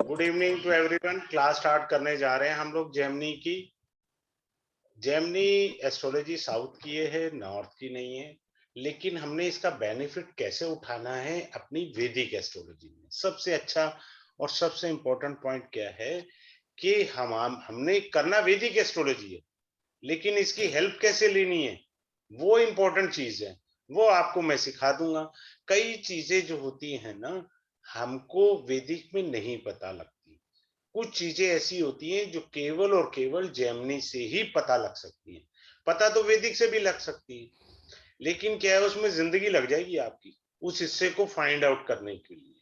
Good evening to everyone. Class start करने जा रहे हैं हम लोग जेमिनी की। जेमिनी एस्ट्रोलॉजी साउथ की है, नॉर्थ की नहीं है, लेकिन हमने इसका बेनिफिट कैसे उठाना है अपनी वैदिक एस्ट्रोलॉजी में। सबसे अच्छा और सबसे इम्पोर्टेंट पॉइंट क्या है कि हमने करना वैदिक एस्ट्रोलॉजी है, लेकिन इसकी हेल्प कैसे लेनी है वो इम्पोर्टेंट चीज है। वो आपको मैं सिखा दूंगा। कई चीजें जो होती है ना, हमको वैदिक में नहीं पता लगती। कुछ चीजें ऐसी होती हैं जो केवल और केवल जेमिनी से ही पता लग सकती है। पता तो वैदिक से भी लग सकती है, लेकिन क्या है, उसमें जिंदगी लग जाएगी आपकी उस हिस्से को फाइंड आउट करने के लिए।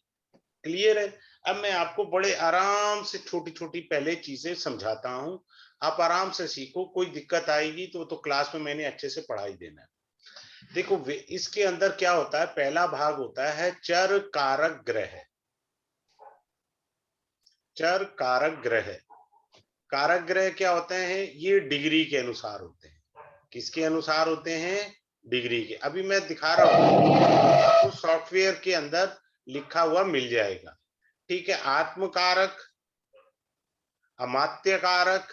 क्लियर है? अब मैं आपको बड़े आराम से छोटी छोटी पहले चीजें समझाता हूं, आप आराम से सीखो। कोई दिक्कत आएगी तो क्लास में मैंने अच्छे से पढ़ाई देना है। देखो इसके अंदर क्या होता है, पहला भाग होता है चर कारक ग्रह। चर कारक ग्रह, कारक ग्रह क्या होते हैं? ये डिग्री के अनुसार होते हैं। किसके अनुसार होते हैं? डिग्री के। अभी मैं दिखा रहा हूं, आपको सॉफ्टवेयर के अंदर लिखा हुआ मिल जाएगा। ठीक है, आत्म कारक, अमात्य कारक,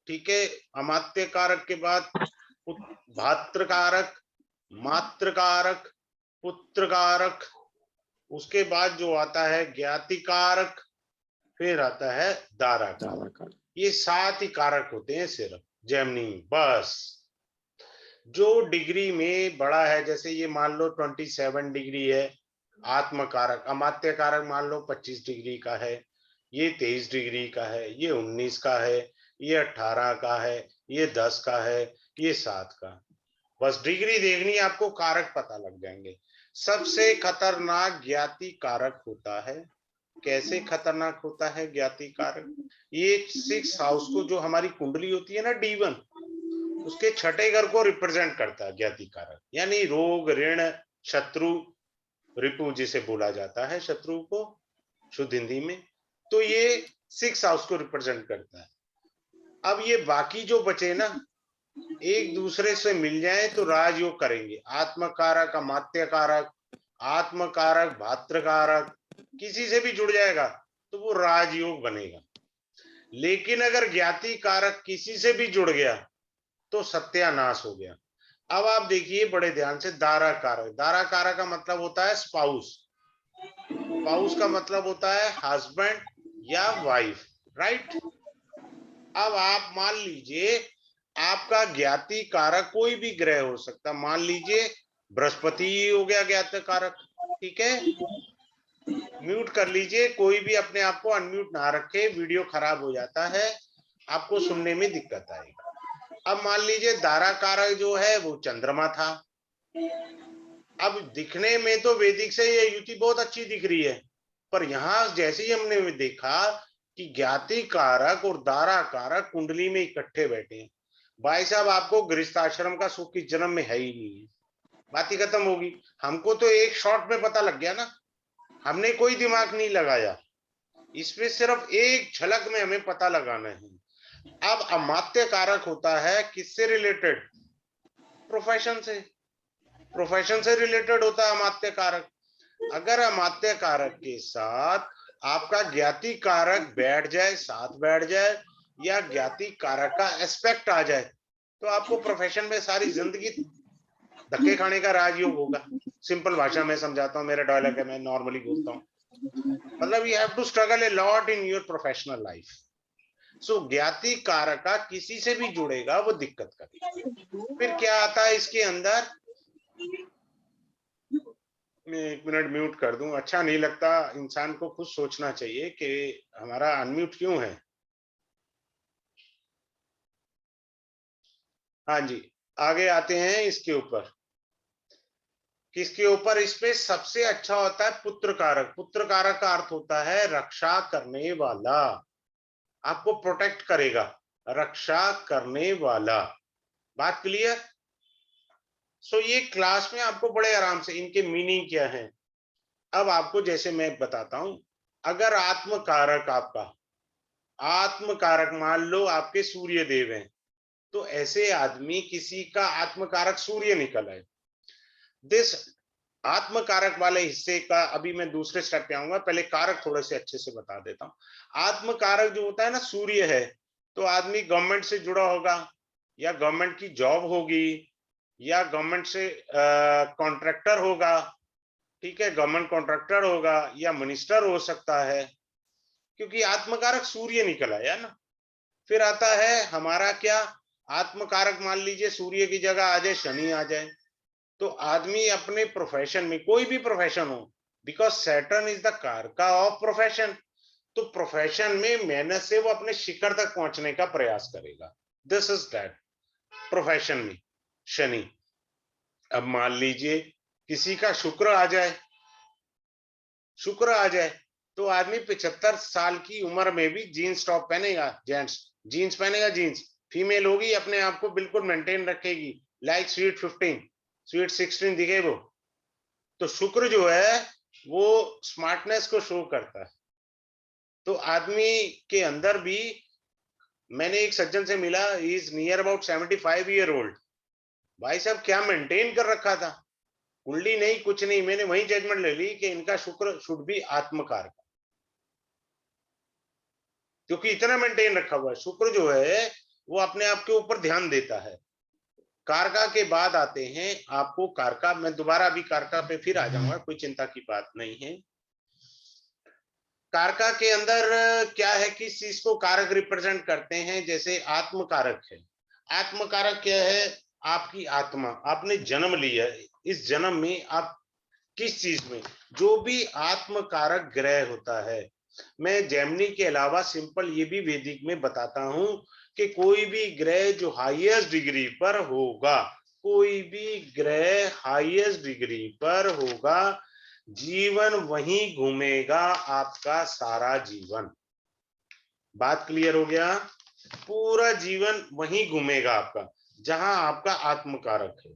ठीक है, अमात्य कारक के बाद भात्र कारक, मात्र कारक, पुत्र कारक, उसके बाद जो आता है ज्ञाति कारक, फिर आता है दारा कारक। ये 7 ही कारक होते हैं सिर्फ जेमिनी में। बस जो डिग्री में बड़ा है, जैसे ये मान लो 27 डिग्री है आत्म कारक, अमात्य कारक मान लो 25 डिग्री का है, ये 23 डिग्री का है, ये 19 का है, ये 18 का है, ये 10 का है, ये 7 का। बस डिग्री देखनी, आपको कारक पता लग जाएंगे। सबसे खतरनाक ज्ञाति कारक होता है। कैसे खतरनाक होता है ज्ञाति कारक? ये 6 हाउस को, जो हमारी कुंडली होती है ना D1, उसके छठे घर को रिप्रेजेंट करता है ज्ञाति कारक। यानी रोग, ऋण, शत्रु, रिपु जिसे बोला जाता है, शत्रु को शुद्ध हिंदी में। तो ये 6 हाउस को रिप्रेजेंट करता है। अब ये बाकी जो बचे ना, एक दूसरे से मिल जाए तो राजयोग करेंगे। आत्मकारक, अमात्य कारक, आत्मकारक, भात्रकारक, किसी से भी जुड़ जाएगा तो वो राजयोग बनेगा। लेकिन अगर ज्ञाति कारक किसी से भी जुड़ गया तो सत्यानाश हो गया। अब आप देखिए बड़े ध्यान से, दारा कारक। दारा कारक का मतलब होता है स्पाउस। स्पाउस का मतलब होता है हस्बैंड या वाइफ, राइट? अब आप मान लीजिए, आपका ज्ञाति कारक कोई भी ग्रह हो सकता, मान लीजिए बृहस्पति हो गया ज्ञाति कारक। ठीक है, म्यूट कर लीजिए, कोई भी अपने आप को अनम्यूट ना रखे, वीडियो खराब हो जाता है, आपको सुनने में दिक्कत आएगी। अब मान लीजिए दारा कारक जो है वो चंद्रमा था। अब दिखने में तो वैदिक से ये युति बहुत अच्छी दिख रही है, पर यहां जैसे ही हमने देखा कि ज्ञाति कारक और दारा कारक कुंडली में इकट्ठे बैठे हैं, भाई साहब आपको गृहस्थाश्रम का सुख इस जन्म में है ही नहीं है। बात ही खत्म होगी। हमको तो एक शॉट में पता लग गया ना, हमने कोई दिमाग नहीं लगाया, इसमें सिर्फ एक झलक में हमें पता लगाना है। अब अमात्य कारक होता है किससे रिलेटेड? प्रोफेशन से। प्रोफेशन से रिलेटेड होता है अमात्य कारक। अगर अमात्य कारक के साथ आपका ज्ञाति कारक बैठ जाए, साथ बैठ जाए, या ज्ञाति कारक का एस्पेक्ट आ जाए, तो आपको प्रोफेशन में सारी जिंदगी धक्के खाने का राजयोग होगा। सिंपल भाषा में समझाता हूँ, मेरा डायलॉग है, मैं नॉर्मली बोलता हूँ। मतलब you have to struggle a lot in your professional life. So ज्ञाति कारक का किसी से भी जुड़ेगा वो दिक्कत करेगा। फिर क्या आता है इसके अंदर? मैं 1 मिनट म्यूट कर दूं, अच्छा नहीं लगता। इंसान को खुद सोचना चाहिए कि हमारा अनम्यूट क्यों है। हाँ जी, आगे आते हैं इसके ऊपर। किसके ऊपर? इस पे सबसे अच्छा होता है पुत्र कारक। पुत्र कारक का अर्थ होता है रक्षा करने वाला, आपको प्रोटेक्ट करेगा, रक्षा करने वाला। बात क्लियर? सो ये क्लास में आपको बड़े आराम से इनके मीनिंग क्या है। अब आपको जैसे मैं बताता हूं, अगर आत्म कारक आपका, आत्म कारक मान लो आपके सूर्य देव हैं, तो ऐसे आदमी किसी का आत्म कारक सूर्य निकल आए, दिस आत्म कारक वाले हिस्से का अभी मैं दूसरे स्टेप पे आऊंगा, पहले कारक थोड़े से अच्छे से बता देता हूं। आत्म कारक जो होता है ना, सूर्य है, तो आदमी गवर्नमेंट से जुड़ा होगा, या गवर्नमेंट की जॉब होगी, या गवर्नमेंट से कॉन्ट्रैक्टर होगा, ठीक है, गवर्नमेंट कॉन्ट्रैक्टर होगा, या मिनिस्टर हो सकता है, क्योंकि आत्मकारक सूर्य निकल आया ना। फिर आता है हमारा क्या, आत्मकारक मान लीजिए सूर्य की जगह आ जाए शनि आ जाए, तो आदमी अपने प्रोफेशन में, कोई भी प्रोफेशन हो, because Saturn is the karaka of profession, तो प्रोफेशन में मेहनत से वो अपने शिखर तक पहुंचने का प्रयास करेगा। दिस इज दैट प्रोफेशन में शनि। अब मान लीजिए किसी का शुक्र आ जाए, शुक्र आ जाए, तो आदमी 75 साल की उम्र में भी जीन्स टॉप पहनेगा, जेंट्स जीन्स पहनेगा, जीन्स, फीमेल होगी अपने आप को बिल्कुल मेंटेन रखेगी, लाइक स्वीट 15 स्वीट 16 दिखे वो। तो शुक्र जो है वो स्मार्टनेस को शो करता है। तो आदमी के अंदर भी, मैंने एक सज्जन से मिला, is near about 75 year old, भाई साहब क्या मेंटेन कर रखा था, कुंडली नहीं कुछ नहीं, मैंने वही जजमेंट ले ली कि इनका शुक्र शुड भी आत्मकार, क्योंकि इतना मेंटेन रखा हुआ है। शुक्र जो है वो अपने आप के ऊपर ध्यान देता है। कारका के बाद आते हैं आपको कारका, मैं दोबारा अभी कारका पे फिर आ जाऊंगा, कोई चिंता की बात नहीं है। कारका के अंदर क्या है, किस चीज को कारक रिप्रेजेंट करते हैं, जैसे आत्म कारक है। आत्म कारक क्या है, आपकी आत्मा, आपने जन्म लिया, इस जन्म में आप किस चीज में, जो भी आत्म कारक ग्रह होता है, मैं जेमिनी के अलावा सिंपल ये भी वैदिक में बताता हूं कि कोई भी ग्रह जो हाईएस्ट डिग्री पर होगा, कोई भी ग्रह हाईएस्ट डिग्री पर होगा, जीवन वहीं घूमेगा आपका सारा जीवन। बात क्लियर हो गया, पूरा जीवन वहीं घूमेगा आपका, जहां आपका आत्मकारक है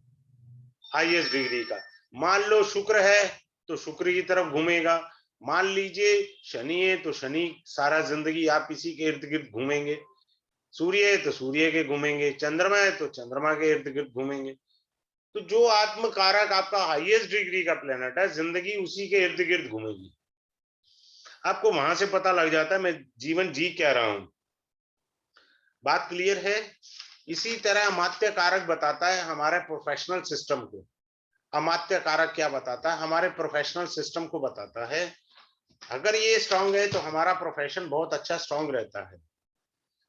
हाईएस्ट डिग्री का। मान लो शुक्र है तो शुक्र की तरफ घूमेगा, मान लीजिए शनि है तो शनि सारा जिंदगी आप इसी के इर्द गिर्द घूमेंगे, सूर्य है तो सूर्य के घूमेंगे, चंद्रमा है तो चंद्रमा के इर्द गिर्द घूमेंगे। तो जो आत्मकारक आपका हाईएस्ट डिग्री का प्लेनेट है, जिंदगी उसी के इर्द गिर्द घूमेगी। आपको वहां से पता लग जाता है मैं जीवन जी क्या रहा हूं। बात क्लियर है। इसी तरह अमात्य कारक बताता है हमारे प्रोफेशनल सिस्टम को। अमात्य कारक क्या बताता है, हमारे प्रोफेशनल सिस्टम को बताता है। अगर ये स्ट्रांग है तो हमारा प्रोफेशन बहुत अच्छा स्ट्रांग रहता है।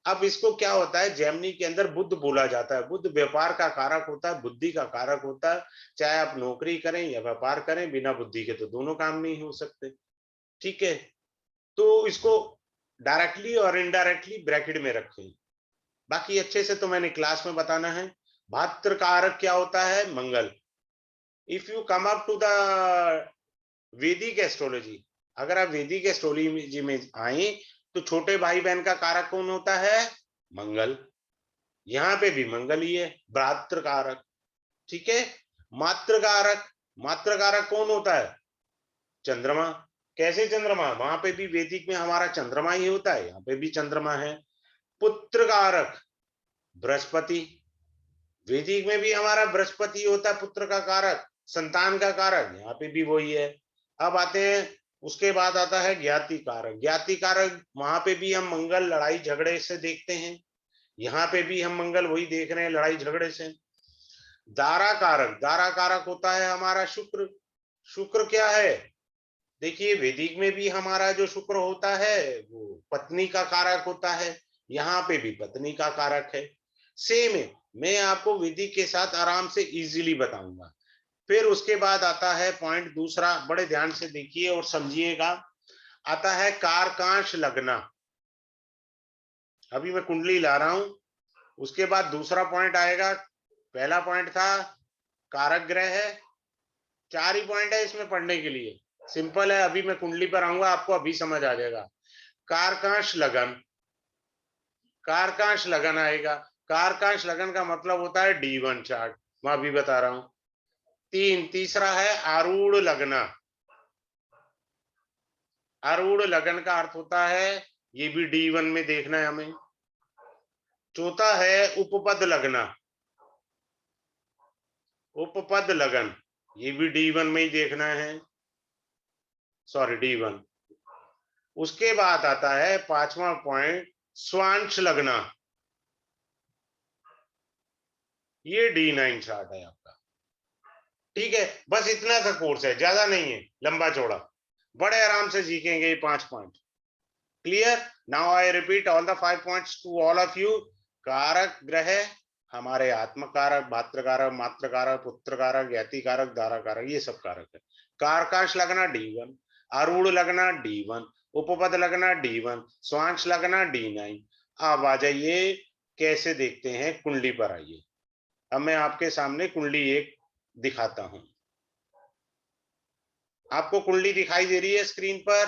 अब इसको क्या होता है, जेमिनी के अंदर बुध बोला जाता है, बुध व्यापार का कारक होता है, बुद्धि का कारक होता है। चाहे आप नौकरी करें या व्यापार करें, बिना बुद्धि के तो दोनों काम नहीं हो सकते, ठीक है। तो इसको डायरेक्टली और इनडायरेक्टली ब्रैकेट में रखें, बाकी अच्छे से तो मैंने क्लास में बताना है। भात्र कारक क्या होता है, मंगल। If you come up to the Vedic astrology, अगर आप वैदिक एस्ट्रोलॉजी में आए तो छोटे भाई बहन का कारक कौन होता है, मंगल। यहाँ पे भी मंगल ही है, भ्रातृ कारक, ठीक है। मातृ कारक, मातृ कारक कौन होता है, चंद्रमा। कैसे चंद्रमा, वहां पे भी वैदिक में हमारा चंद्रमा ही होता है, यहाँ पे भी चंद्रमा है। पुत्र कारक बृहस्पति, वैदिक में भी हमारा बृहस्पति होता है पुत्र का कारक, संतान का कारक, यहाँ पे भी वही है। अब आते हैं, उसके बाद आता है ज्ञाति कारक। ज्ञाति कारक, वहां पे भी हम मंगल लड़ाई झगड़े से देखते हैं, यहाँ पे भी हम मंगल वही देख रहे हैं, लड़ाई झगड़े से। दारा कारक, दारा कारक होता है हमारा शुक्र। शुक्र क्या है, देखिए वैदिक में भी हमारा जो शुक्र होता है वो पत्नी का कारक होता है, यहाँ पे भी पत्नी का कारक है। सेम है, मैं आपको वैदिक के साथ आराम से इजीली बताऊंगा। फिर उसके बाद आता है पॉइंट दूसरा, बड़े ध्यान से देखिए और समझिएगा, आता है कारकांश लगना। अभी मैं कुंडली ला रहा हूं, उसके बाद दूसरा पॉइंट आएगा। पहला पॉइंट था कारक ग्रह है, 4 ही पॉइंट है इसमें पढ़ने के लिए, सिंपल है। अभी मैं कुंडली पर आऊंगा, आपको अभी समझ आ जाएगा। कारकांश लगन, कारकांश लगन आएगा। कारकांश लगन का मतलब होता है D1 चार्ट, मैं अभी बता रहा हूं। तीसरा है आरूढ़ लगना। आरूढ़ लगन का अर्थ होता है, ये भी D1 में देखना है हमें। चौथा है उपपद लगना, उपपद लगन, ये भी D1 में ही देखना है, सॉरी D1। उसके बाद आता है 5वां पॉइंट, स्वांश लगना। ये D9 चार्ट है आपका। ठीक है, बस इतना सा कोर्स है, ज्यादा नहीं है, लंबा चौड़ा, बड़े आराम से सीखेंगे ये 5 point. Clear? Now I repeat all the 5 points to all of you. कारक ग्रह हमारे आत्मकारक, भातृकारक, मातृकारक, पुत्रकारक, ज्ञातिकारक, धाराकारक, ये सब कारक है। कारकांश लगना D1, आरूढ़ लगना D1, उपपद लगना D1, स्वांश लगना D9। अब आ जाइए कैसे देखते हैं, कुंडली पर आइए। अब मैं आपके सामने कुंडली एक दिखाता हूं। आपको कुंडली दिखाई दे रही है स्क्रीन पर?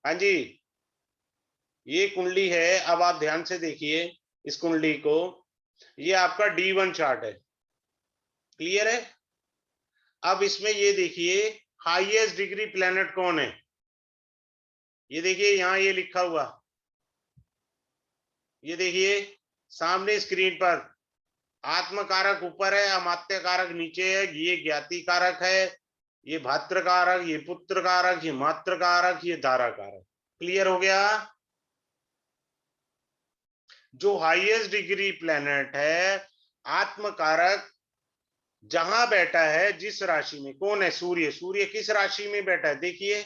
हाँ जी, ये कुंडली है। अब आप ध्यान से देखिए इस कुंडली को। ये आपका D1 चार्ट है। क्लियर है? अब इसमें ये देखिए हाईएस्ट डिग्री प्लेनेट कौन है। ये देखिए यहां ये लिखा हुआ, ये देखिए सामने स्क्रीन पर। आत्मकारक ऊपर है, अमात्य कारक नीचे है। ये ज्ञाति कारक है, ये भातृकारक, ये पुत्रकारक, ये मातृकारक, ये धाराकारक। क्लियर हो गया? जो हाईएस्ट डिग्री प्लेनेट है आत्मकारक, जहां बैठा है, जिस राशि में, कौन है? सूर्य। सूर्य किस राशि में बैठा है? देखिए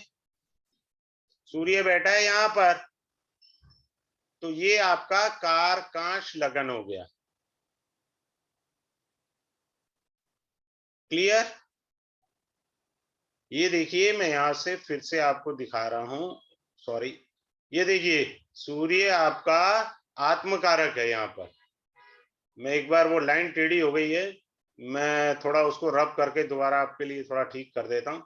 सूर्य बैठा है यहां पर। तो ये आपका कारकांश लगन हो गया। क्लियर? ये देखिए मैं यहां से फिर से आपको दिखा रहा हूं, सॉरी। ये देखिए सूर्य आपका आत्मकारक है यहां पर। मैं एक बार, वो लाइन टेढ़ी हो गई है, मैं थोड़ा उसको रब करके दोबारा आपके लिए थोड़ा ठीक कर देता हूं।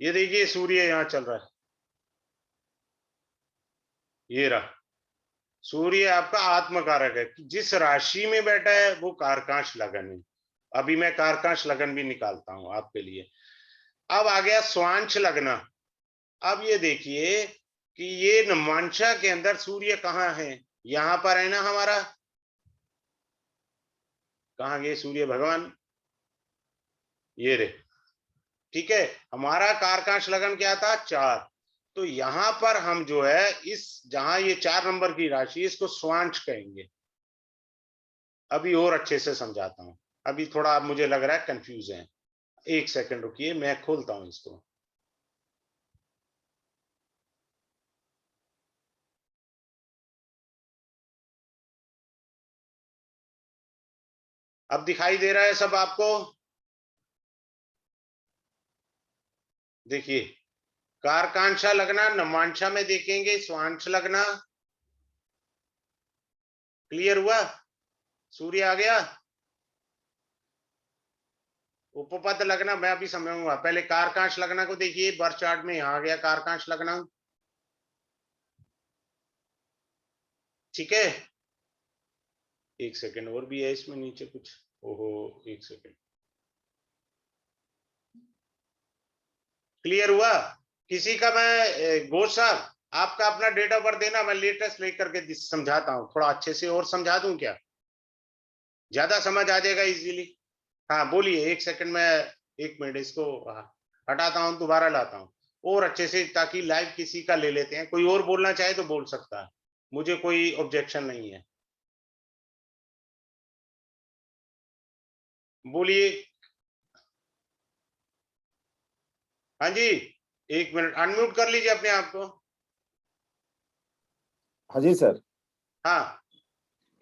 ये देखिए सूर्य यहां चल रहा है, ये रहा। सूर्य आपका आत्मकारक है, जिस राशि में बैठा है वो कारकांश लगन है। अभी मैं कारकांश लगन भी निकालता हूं आपके लिए। अब आ गया स्वांश लगना। अब ये देखिए कि ये नवांशा के अंदर सूर्य कहाँ है? यहां पर है ना हमारा। कहाँ गए सूर्य भगवान? ये रे। ठीक है, हमारा कारकांश लगन क्या था? 4। तो यहां पर हम जो है इस, जहां ये 4 नंबर की राशि, इसको स्वांश कहेंगे। अभी और अच्छे से समझाता हूं। अभी थोड़ा मुझे लग रहा है कंफ्यूज है। एक सेकंड रुकिए, मैं खोलता हूं इसको। अब दिखाई दे रहा है सब आपको? देखिए कारकांशा लगना, नवांशा में देखेंगे स्वांश लगना। क्लियर हुआ? सूर्य आ गया। उपपद लगना मैं अभी समझाऊंगा, पहले कारकांश लगना को देखिए। बर्थ चार्ट में यहां आ गया कारकांश लगना। ठीक है, एक सेकंड और भी है इसमें नीचे कुछ। ओहो, एक सेकंड। क्लियर हुआ? किसी का, मैं घोष साहब आपका अपना डेट ऑफ बर्थ देना, मैं लेटेस्ट लेकर के समझाता हूँ। थोड़ा अच्छे से और समझा दूं क्या? ज्यादा समझ आ जाएगा इजीली। हाँ बोलिए, एक सेकंड में, एक मिनट इसको हटाता हूँ, दोबारा लाता हूँ और अच्छे से, ताकि लाइव किसी का ले लेते हैं। कोई और बोलना चाहे तो बोल सकता है, मुझे कोई ऑब्जेक्शन नहीं है। बोलिए। हाँ जी, एक मिनट अनम्यूट कर लीजिए अपने आप को। हाँ जी सर। हाँ,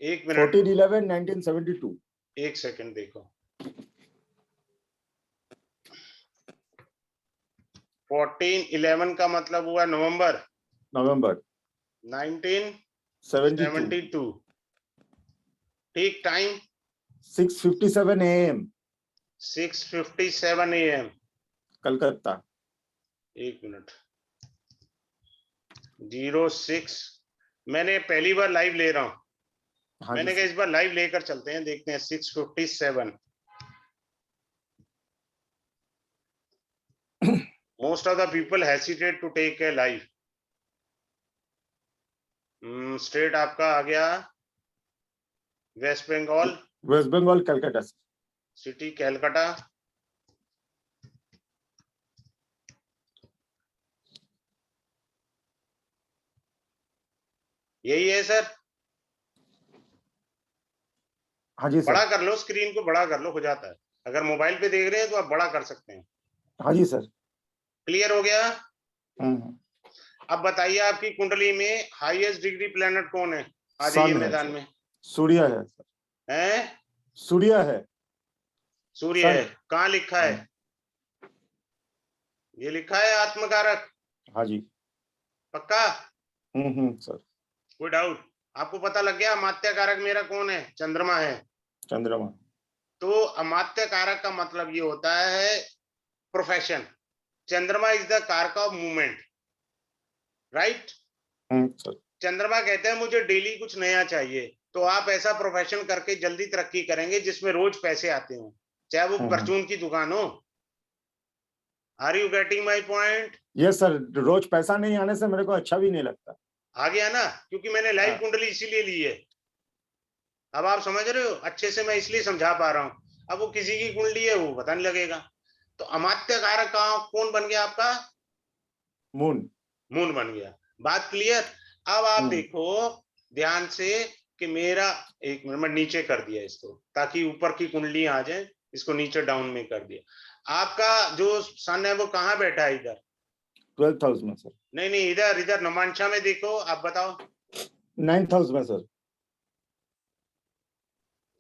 एक मिनट, 14/11/1972। एक सेकंड देखो। 14/11 का मतलब हुआ नवंबर नवंबर 1972। ठीक, टाइम 6:57 AM 6:57 AM। कलकत्ता। एक मिनट, 06, मैंने पहली बार लाइव ले रहा हूं। हाँ मैंने जी कहा सर। इस बार लाइव लेकर चलते हैं, देखते हैं। 6:57। Most of the people hesitate to take a live. State आपका आ गया west Bengal. West Bengal Kolkata sir. City Calcutta, यही है सर। हाँ जी सर। बड़ा कर लो, स्क्रीन को बड़ा कर लो, हो जाता है। अगर मोबाइल पे देख रहे हैं तो आप बड़ा कर सकते हैं। हाँ जी सर। क्लियर हो गया? हम्म। अब बताइए आपकी कुंडली में हाईएस्ट डिग्री प्लेनेट कौन है? आ जाइए सन है मैदान सर। में। सूर्य है सर। हैं? सूर्य है। सूर्य सन। है। कहाँ लिखा है? ये लिखा है आत्मकारक। हाँ जी। पक्का? सर। कोई डाउट? आपको पता लग गया अमात्य कारक मेरा कौन है? चंद्रमा है। चंद्रमा। तो अमात्य कारक का मतलब ये होता है प्रोफेशन। चंद्रमा इज द कारक ऑफ मूवमेंट, राइट? सर। चंद्रमा कहते हैं मुझे डेली कुछ नया चाहिए, तो आप ऐसा प्रोफेशन करके जल्दी तरक्की करेंगे जिसमें रोज पैसे आते हो, चाहे वो परचून की दुकान हो। Are you getting my point? Yes sir, रोज पैसा नहीं आने से मेरे को अच्छा भी नहीं लगता। आ गया ना? क्योंकि मैंने लाइव हाँ। कुंडली इसीलिए ली है। अब आप समझ रहे हो अच्छे से? मैं इसलिए समझा पा रहा हूं। अब वो किसी की कुंडली है वो पता नहीं लगेगा। तो अमात्य कारक कौन बन गया आपका? मून। मून बन गया। बात क्लियर? अब आप देखो ध्यान से कि मेरा, एक मिनट में नीचे कर दिया इसको ताकि ऊपर की कुंडली आ जाए, इसको नीचे डाउन में कर दिया। आपका जो सन है वो कहाँ बैठा है? इधर 12th हाउस में सर। नहीं नहीं, इधर इधर नमांशा में देखो, आप बताओ। 9th हाउस में सर।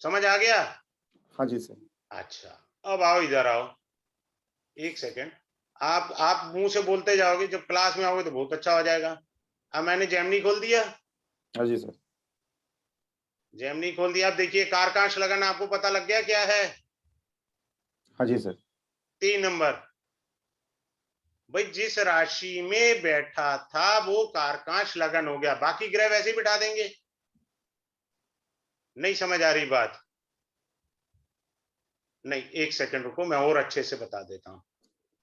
समझ आ गया? हाँ जी सर। अच्छा, अब आओ, इधर आओ, एक सेकेंड। आप मुंह से बोलते जाओगे, जब क्लास में आओगे तो बहुत अच्छा हो जाएगा। अब मैंने जेमिनी खोल दिया। हाँ जी सर। जेमिनी खोल दिया। अब देखिए कारकांश लगन आपको पता लग गया क्या है? हाँ जी सर। 3 नंबर। भाई जिस राशि में बैठा था वो कारकांश लगन हो गया, बाकी ग्रह वैसे ही बिठा देंगे। नहीं समझ आ रही बात? नहीं, एक सेकंड रुको, मैं और अच्छे से बता देता हूं।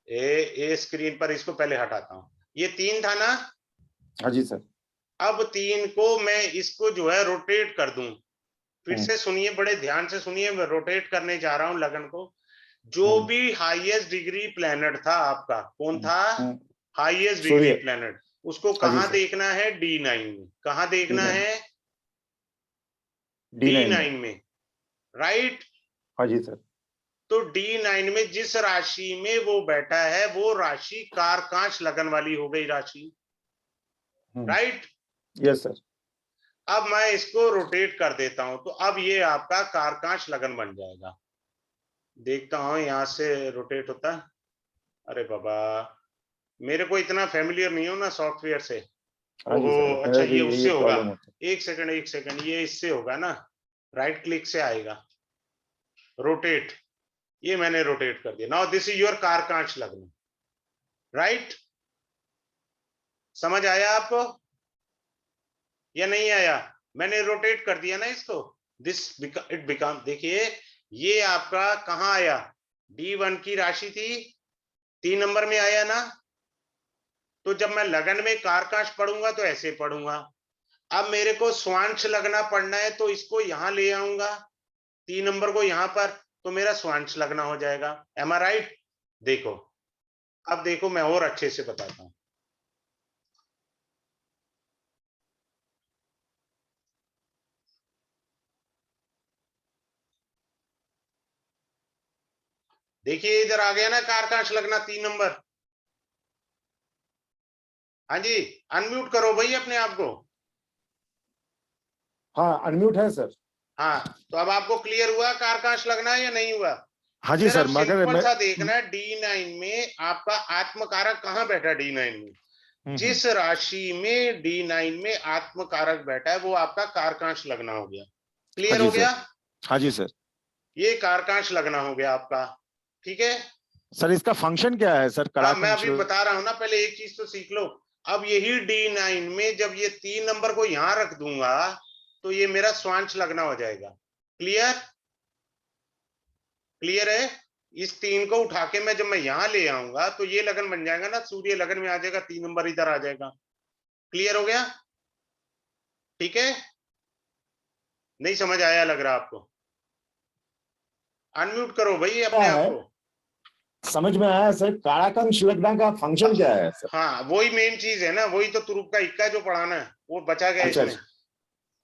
ए स्क्रीन पर इसको पहले हटाता हूं। ये 3 था ना? हाँ जी सर। अब 3 को मैं इसको जो है रोटेट कर दूं। फिर से सुनिए, बड़े ध्यान से सुनिए, मैं रोटेट करने जा रहा हूं लगन को। जो भी हाईएस्ट डिग्री प्लेनेट था आपका, कौन था हाईएस्ट डिग्री सूर्य। प्लेनेट? उसको हाँ जी कहां सर। देखना है? D9 में। कहां देखना D9। है? D9 में। D9 में, राइट? हाँ जी सर। तो D9 में जिस राशि में वो बैठा है वो राशि कारकांश लगन वाली हो गई राशि, राइट? Yes sir. अब मैं इसको रोटेट कर देता हूं, तो अब ये आपका कारकांश लगन बन जाएगा। देखता हूं यहां से रोटेट होता है। अरे बाबा, मेरे को इतना फेमिलियर नहीं हो ना सॉफ्टवेयर से। हाँ जी ओहो, सर, अच्छा मेरा भी ये यही उससे होगा। प्रॉब्लम होता एक सेकंड एक सेकंड, ये इससे होगा ना, राइट क्लिक से आएगा रोटेट। ये मैंने रोटेट कर दिया। नाउ दिस इज योर कारकांश लग्न, राइट? समझ आया आपको या नहीं आया? मैंने रोटेट कर दिया ना इसको। दिस इट बिकम, देखिए ये आपका कहां आया? D1 की राशि थी, 3 नंबर में आया ना? तो जब मैं लगन में कारकांश पढ़ूंगा तो ऐसे पढ़ूंगा। अब मेरे को स्वांश लगना पढ़ना है तो इसको यहां ले आऊंगा, 3 नंबर को यहां पर, तो मेरा स्वांश लगना हो जाएगा। M I right? देखो, अब देखो मैं और अच्छे से बताता हूं। देखिए इधर आ गया ना कारकांश लगना 3 नंबर। हाँ जी, अनम्यूट करो भाई अपने आप को। हाँ, अनम्यूट है सर। हाँ, तो अब आपको क्लियर हुआ कारकांश लगना है या नहीं हुआ? हाँ जी सर, सिर्फ मगर सिंपल मैं सा देखना है, D9 में आपका आत्मकारक कहां बैठा? D9 में जिस राशि में D9 में आत्मकारक बैठा है वो आपका कारकांश लगना हो गया। हाँ क्लियर जी हो सर। गया? हाँ जी सर। ये कारकांश लगना हो गया आपका, ठीक है? सर इसका फंक्शन क्या है सर, हाँ, मैं कड़ाकंश? अभी बता रहा हूं ना, पहले एक चीज तो सीख लो। अब यही D9 में जब ये 3 नंबर को यहां रख दूंगा तो ये मेरा स्वांश लगना हो जाएगा। क्लियर? क्लियर है? इस 3 को उठा के मैं जब मैं यहां ले आऊंगा तो ये लगन बन जाएगा ना, सूर्य लगन में आ जाएगा, 3 नंबर इधर आ जाएगा। क्लियर हो गया? ठीक है? नहीं समझ आया लग रहा आपको? अनम्यूट करो भाई अपने आप को। समझ में आया सर, कारकांश लगना का फंक्शन क्या है सर? हाँ वही मेन चीज है ना, वही तो तुरुप का इक्का जो पढ़ाना है वो बचा गया अच्छा इसमें,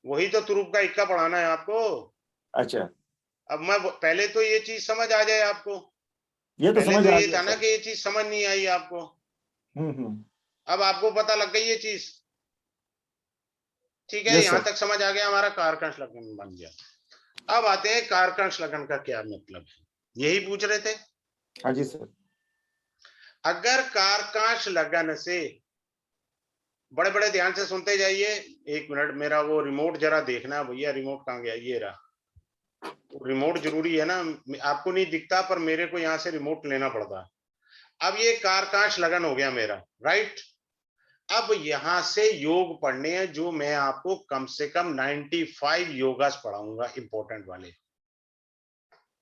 वही तो तुरुप का इक्का पढ़ाना है आपको। अच्छा, अब मैं पहले तो ये चीज समझ आ जाए आपको, ये तो पहले समझ तो आ ये गया था ना सर। कि ये चीज समझ नहीं आई आपको, हम्म। अब आपको पता लग गई ये चीज। ठीक है, यस यहां सर। तक समझ आ गया, हमारा कारकांश लगन बन गया। अब आते हैं कारकांश लगन का क्या मतलब है, यही पूछ रहे थे। हाँ जी सर। अगर कारकांश लगन से, बड़े बड़े ध्यान से सुनते जाइए, एक मिनट मेरा वो रिमोट जरा देखना है भैया, रिमोट कहाँ गया, ये रहा। रिमोट जरूरी है ना, आपको नहीं दिखता पर मेरे को यहाँ से रिमोट लेना पड़ता है। अब ये कारकांश लगन हो गया मेरा, राइट। अब यहां से योग पढ़ने हैं, जो मैं आपको कम से कम 95 योगास पढ़ाऊंगा, इंपॉर्टेंट वाले।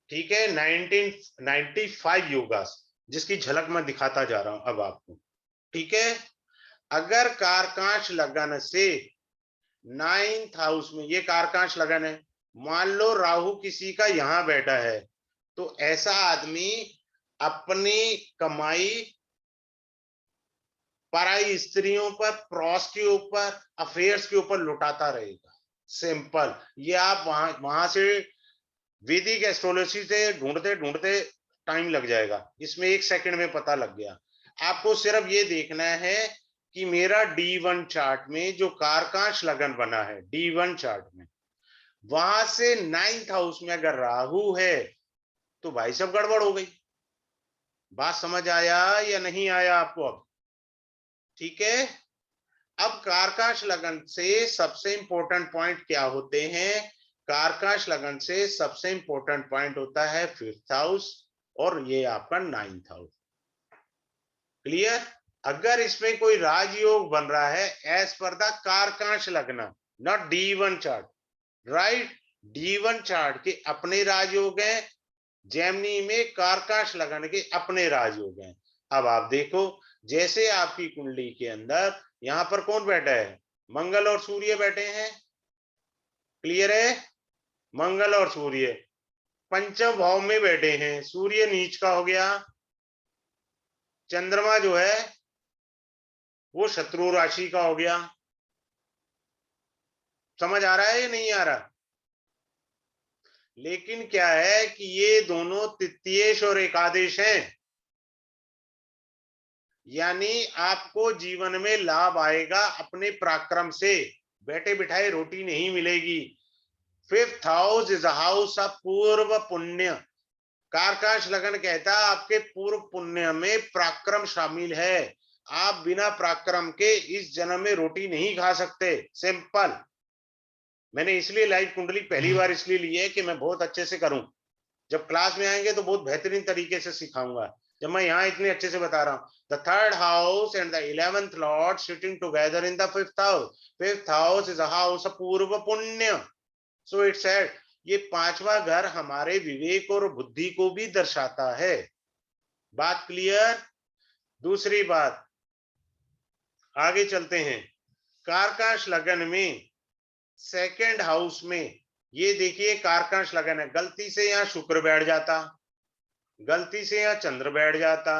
ठीक है, 1995 योगास, जिसकी झलक मैं दिखाता जा रहा हूं अब आपको। ठीक है, अगर कारकांश लगन से 9th हाउस में, ये कारकांश लगन है, मान लो राहु किसी का यहां बैठा है, तो ऐसा आदमी अपनी कमाई पराई स्त्रियों पर, प्रॉस के ऊपर, अफेयर्स के ऊपर लुटाता रहेगा। सिंपल, ये आप वहां से वैदिक एस्ट्रोलॉजी से ढूंढते ढूंढते टाइम लग जाएगा, इसमें 1 सेकंड में पता लग गया। आपको सिर्फ ये देखना है कि मेरा D1 चार्ट में जो कारकांश लगन बना है, D1 चार्ट में, वहां से 9th हाउस में अगर राहु है तो भाई सब गड़बड़ हो गई। बात समझ आया या नहीं आया आपको अब? ठीक है, अब कारकांश लगन से सबसे इंपॉर्टेंट पॉइंट क्या होते हैं? कारकांश लगन से सबसे इंपॉर्टेंट पॉइंट होता है 5th हाउस, और ये आपका 9th हाउस। क्लियर? अगर इसमें कोई राजयोग बन रहा है एज पर द कारकांश लगना, not D1 chart, right. D1 chart के अपने राजयोग हैं, जेमिनी में कारकांश लगन के अपने राजयोग हैं। अब आप देखो, जैसे आपकी कुंडली के अंदर यहां पर कौन बैठा है? मंगल और सूर्य बैठे हैं। क्लियर है? मंगल और सूर्य पंचम भाव में बैठे हैं, सूर्य नीच का हो गया, चंद्रमा जो है वो शत्रु राशि का हो गया। समझ आ रहा है या नहीं आ रहा? लेकिन क्या है कि ये दोनों तृतीयेश और एकादेश हैं, यानी आपको जीवन में लाभ आएगा अपने पराक्रम से, बैठे बिठाए रोटी नहीं मिलेगी। 5th house is house of पूर्व पुण्य। कारकांश लगन कहता है आपके पूर्व पुण्य में पराक्रम शामिल है, आप बिना पराक्रम के इस जन्म में रोटी नहीं खा सकते। सिंपल। मैंने इसलिए लाइव कुंडली पहली बार इसलिए ली है कि मैं बहुत अच्छे से करूं, जब क्लास में आएंगे तो बहुत बेहतरीन तरीके से सिखाऊंगा, जब मैं यहाँ इतने अच्छे से बता रहा हूँ। The 3rd house and the 11th Lord sitting together in the 5th house. 5th house is a house of पूर्व पुण्य। सो इट्स सेड, ये 5वां घर हमारे विवेक और बुद्धि को भी दर्शाता है। बात क्लियर? दूसरी बात, आगे चलते हैं। कारकांश लगन में 2nd हाउस में, ये देखिए कारकांश लगन है, गलती से यहाँ शुक्र बैठ जाता, गलती से यहाँ चंद्र बैठ जाता,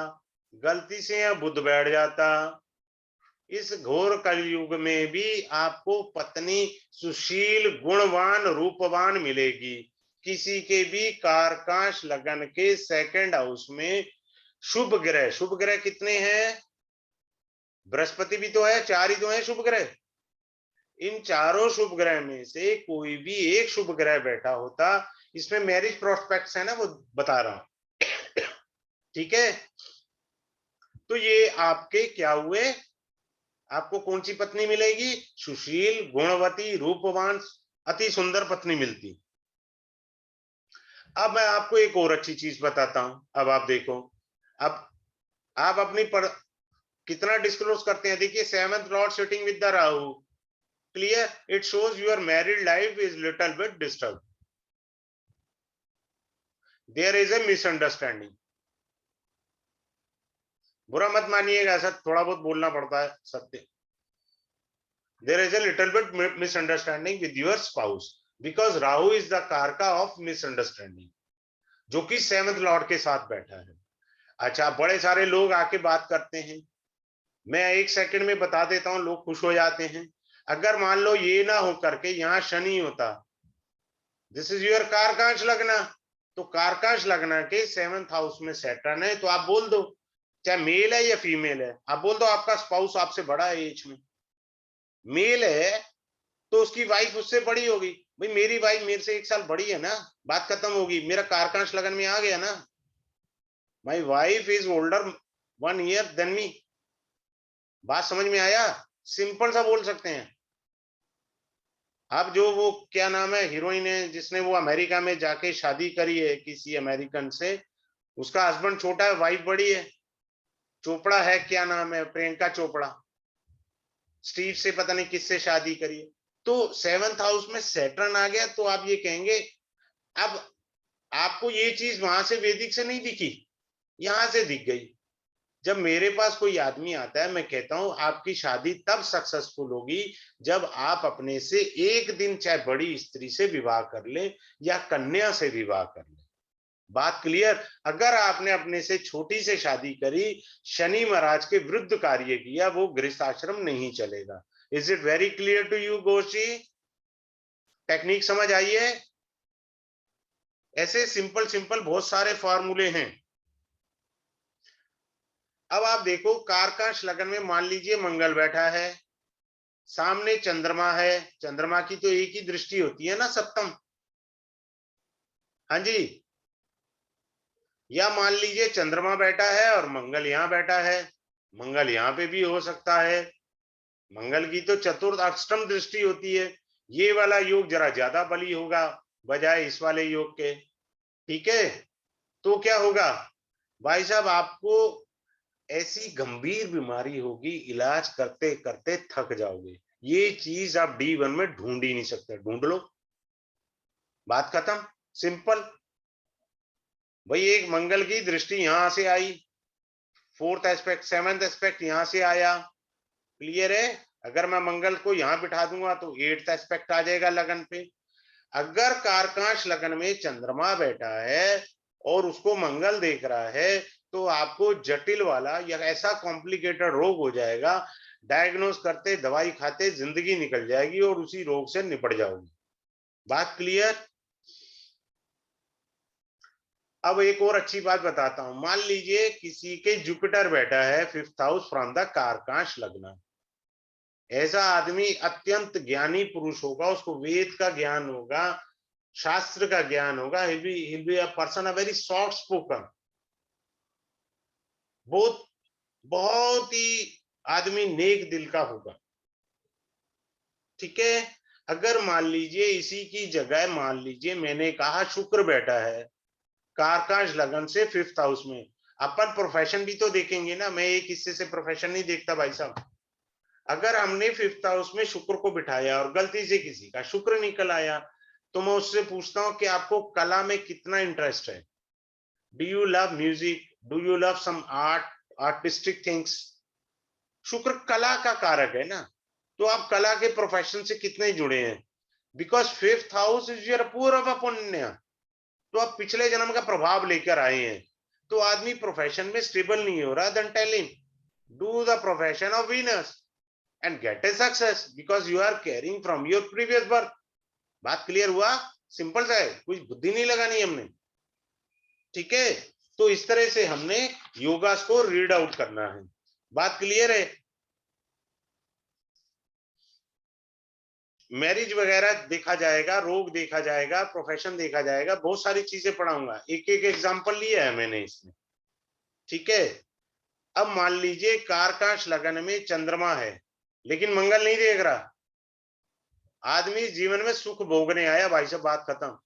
गलती से यहाँ बुध बैठ जाता, इस घोर कलयुग में भी आपको पत्नी सुशील, गुणवान, रूपवान मिलेगी। किसी के भी कारकांश लगन के 2nd हाउस में शुभ ग्रह, शुभ ग्रह कितने हैं? बृहस्पति भी तो है, 4 ही तो है शुभ ग्रह। इन चारों शुभ ग्रह में से कोई भी एक शुभ ग्रह बैठा होता, इसमें मैरिज प्रोस्पेक्ट्स है ना, वो बता रहा हूं। ठीक है, तो ये आपके क्या हुए? आपको कौन सी पत्नी मिलेगी? सुशील, गुणवती, रूपवान, अति सुंदर पत्नी मिलती। अब मैं आपको एक और अच्छी चीज बताता हूं, अब आप देखो, अब आप अपनी कितना डिस्क्लोज करते हैं। देखिए 7th lord sitting with the Rahu, clear, it shows your married life is little bit disturb, there is a misunderstanding. बुरा मत मानिएगा, सर थोड़ा बहुत बोलना पड़ता है, सत्य। There is a little bit misunderstanding with your spouse because Rahu is the karka of misunderstanding. जो कि 7th लॉर्ड के साथ बैठा है। अच्छा, बड़े सारे लोग आके बात करते हैं, मैं 1 सेकंड में बता देता हूं, लोग खुश हो जाते हैं। अगर मान लो ये ना हो करके यहाँ शनि होता, दिस इज योर कारकांश लग्न, तो कारकांश लग्न के 7th हाउस में सैटर्न है, तो आप बोल दो, चाहे मेल है या फीमेल है, आप बोल दो आपका स्पाउस आपसे बड़ा है एज में। मेल है तो उसकी वाइफ उससे बड़ी होगी, भाई मेरी वाइफ मेरे से 1 साल बड़ी है ना, बात खत्म होगी, मेरा कारकांश लगन में आ गया ना, my wife is older 1 year than me. बात समझ में आया? सिंपल सा बोल सकते हैं। अब जो वो क्या नाम है हीरोइन है जिसने वो अमेरिका में जाके शादी करी है किसी अमेरिकन से, उसका हस्बैंड छोटा है, वाइफ बड़ी है, चोपड़ा है, क्या नाम है, प्रियंका चोपड़ा, स्टीव से पता नहीं किससे शादी करी है। तो 7th हाउस में सैटर्न आ गया, तो आप ये कहेंगे, अब आपको ये चीज वहां से वैदिक से नहीं दिखी, यहां से दिख गई। जब मेरे पास कोई आदमी आता है, मैं कहता हूं आपकी शादी तब सक्सेसफुल होगी जब आप अपने से एक दिन चाहे बड़ी स्त्री से विवाह कर ले या कन्या से विवाह कर ले। बात क्लियर? अगर आपने अपने से छोटी से शादी करी, शनि महाराज के विरुद्ध कार्य किया, वो गृहस्थ आश्रम नहीं चलेगा। Is it very clear to you गोशी? टेक्निक समझ आई है? ऐसे सिंपल सिंपल बहुत सारे फॉर्मूले हैं। अब आप देखो, कारकांश लगन में मान लीजिए मंगल बैठा है, सामने चंद्रमा है, चंद्रमा की तो एक ही दृष्टि होती है ना, सप्तम। हाँ जी, या मान लीजिए चंद्रमा बैठा है और मंगल यहां बैठा है, मंगल यहां पे भी हो सकता है, मंगल की तो चतुर्थ अष्टम दृष्टि होती है, ये वाला योग जरा ज्यादा बली होगा बजाय इस वाले योग के। ठीक है, तो क्या होगा भाई साहब, आपको ऐसी गंभीर बीमारी होगी, इलाज करते करते थक जाओगे, ये चीज आप D1 में ढूंढ ही नहीं सकते, ढूंढ लो, बात खत्म, सिंपल। भाई एक मंगल की दृष्टि यहां से आई, 4th एस्पेक्ट 7th एस्पेक्ट यहां से आया, क्लियर है? अगर मैं मंगल को यहां बिठा दूंगा तो 8th एस्पेक्ट आ जाएगा लगन पे। अगर कारकांश लगन में चंद्रमा बैठा है और उसको मंगल देख रहा है, तो आपको जटिल वाला या ऐसा कॉम्प्लिकेटेड रोग हो जाएगा, डायग्नोस करते दवाई खाते जिंदगी निकल जाएगी और उसी रोग से निपट जाओगी। बात क्लियर? अब एक और अच्छी बात बताता हूं, मान लीजिए किसी के जुपिटर बैठा है 5th हाउस फ्रॉम द कारकांश लग्न, ऐसा आदमी अत्यंत ज्ञानी पुरुष होगा, उसको वेद का ज्ञान होगा, शास्त्र का ज्ञान होगा, he'll be a person a very soft spoken, बहुत बहुत ही आदमी नेक दिल का होगा। ठीक है, अगर मान लीजिए इसी की जगह मान लीजिए मैंने कहा शुक्र बैठा है कारकांश लगन से 5th हाउस में, अपन प्रोफेशन भी तो देखेंगे ना, मैं एक हिस्से से प्रोफेशन नहीं देखता भाई साहब। अगर हमने 5th हाउस में शुक्र को बिठाया और गलती से किसी का शुक्र निकल आया, तो मैं उससे पूछता हूं कि आपको कला में कितना इंटरेस्ट है, do you love music, do you love some art, artistic things. शुक्र कला का कारक है ना, तो आप कला के प्रोफेशन से कितने जुड़े हैं, because 5th house is your पूर्व पुण्य, तो आप पिछले जन्म का प्रभाव लेकर आए हैं। तो आदमी प्रोफेशन में स्टेबल नहीं हो रहा, then tell him do the profession of Venus and get a success, because you are carrying from your previous birth. बात क्लियर हुआ? सिंपल सा है, कुछ बुद्धि नहीं लगानी हमने। ठीक है, तो इस तरह से हमने योगास को रीड आउट करना है। बात क्लियर है? मैरिज वगैरह देखा जाएगा, रोग देखा जाएगा, प्रोफेशन देखा जाएगा, बहुत सारी चीजें पढ़ाऊंगा, एक एक एग्जांपल लिया है मैंने इसमें। ठीक है, अब मान लीजिए कारकांश लगन में चंद्रमा है लेकिन मंगल नहीं देख रहा, आदमी जीवन में सुख भोगने आया भाई साहब, बात खत्म।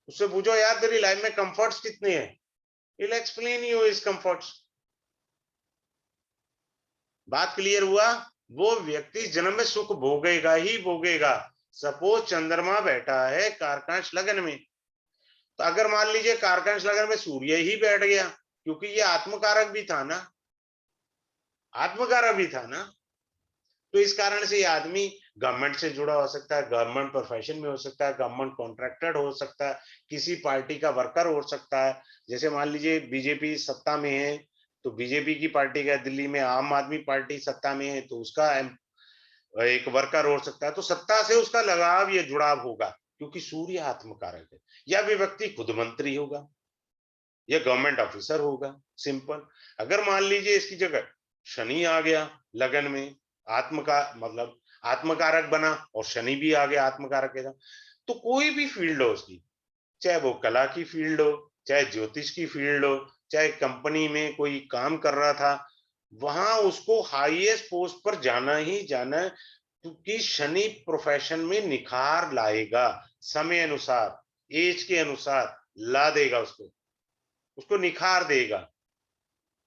उससे पूछो यार तेरी लाइफ में कंफर्ट्स कितने हैं, He'll explain you his comforts। बात क्लियर हुआ? वो व्यक्ति जन्म में सुख भोगेगा ही भोगेगा। सपोज चंद्रमा बैठा है कारकांश लगन में, तो अगर मान लीजिए कारकांश लगन में सूर्य ही बैठ गया, क्योंकि ये आत्मकारक भी था ना, आत्मकारक भी था ना, तो इस कारण से ये आदमी गवर्नमेंट से जुड़ा हो सकता है, गवर्नमेंट प्रोफेशन में हो सकता है, गवर्नमेंट कॉन्ट्रैक्टर हो सकता है, किसी पार्टी का वर्कर हो सकता है। जैसे मान लीजिए बीजेपी सत्ता में है, तो बीजेपी की पार्टी का, दिल्ली में आम आदमी पार्टी सत्ता में है तो उसका एक वर्कर हो सकता है। तो सत्ता से उसका लगाव या जुड़ाव होगा, क्योंकि सूर्य आत्मकारक है। या वे व्यक्ति खुद मंत्री होगा या गवर्नमेंट ऑफिसर होगा, सिंपल। अगर मान लीजिए इसकी जगह शनि आ गया लगन में, मतलब आत्मकारक बना, और शनि भी आ गया आत्मकारक के साथ, तो कोई भी फील्ड हो उसकी, चाहे वो कला की फील्ड हो, चाहे ज्योतिष की फील्ड हो, चाहे कंपनी में कोई काम कर रहा था, वहां उसको हाईएस्ट पोस्ट पर जाना ही जाना है, क्योंकि शनि प्रोफेशन में निखार लाएगा, समय अनुसार, एज के अनुसार ला देगा उसको, उसको निखार देगा।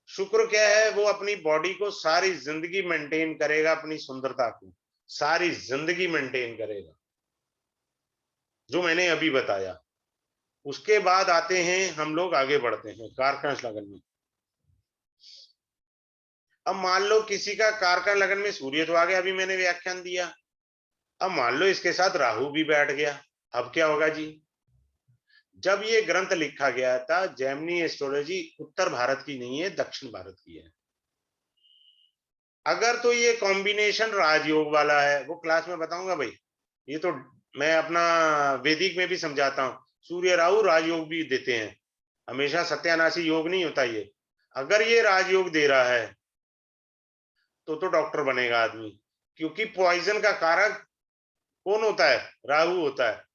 शुक्र क्या है, वो अपनी बॉडी को सारी जिंदगी मेंटेन करेगा, अपनी सुंदरता को सारी जिंदगी मेंटेन करेगा, जो मैंने अभी बताया। उसके बाद आते हैं हम लोग, आगे बढ़ते हैं कारकांश लगन में। अब मान लो किसी का कारकांश लगन में सूर्य तो आ गया, अभी मैंने व्याख्यान दिया। अब मान लो इसके साथ राहु भी बैठ गया, अब क्या होगा जी? जब ये ग्रंथ लिखा गया था, जैमिनी एस्ट्रोलॉजी उत्तर भारत की नहीं है, दक्षिण भारत की है। अगर तो ये कॉम्बिनेशन राजयोग वाला है, वो क्लास में बताऊंगा भाई, ये तो मैं अपना वैदिक में भी समझाता हूँ, सूर्य राहु राजयोग भी देते हैं, हमेशा सत्यानाशी योग नहीं होता ये। अगर ये राजयोग दे रहा है तो डॉक्टर बनेगा आदमी, क्योंकि पॉइजन का कारक कौन होता है? राहु होता है,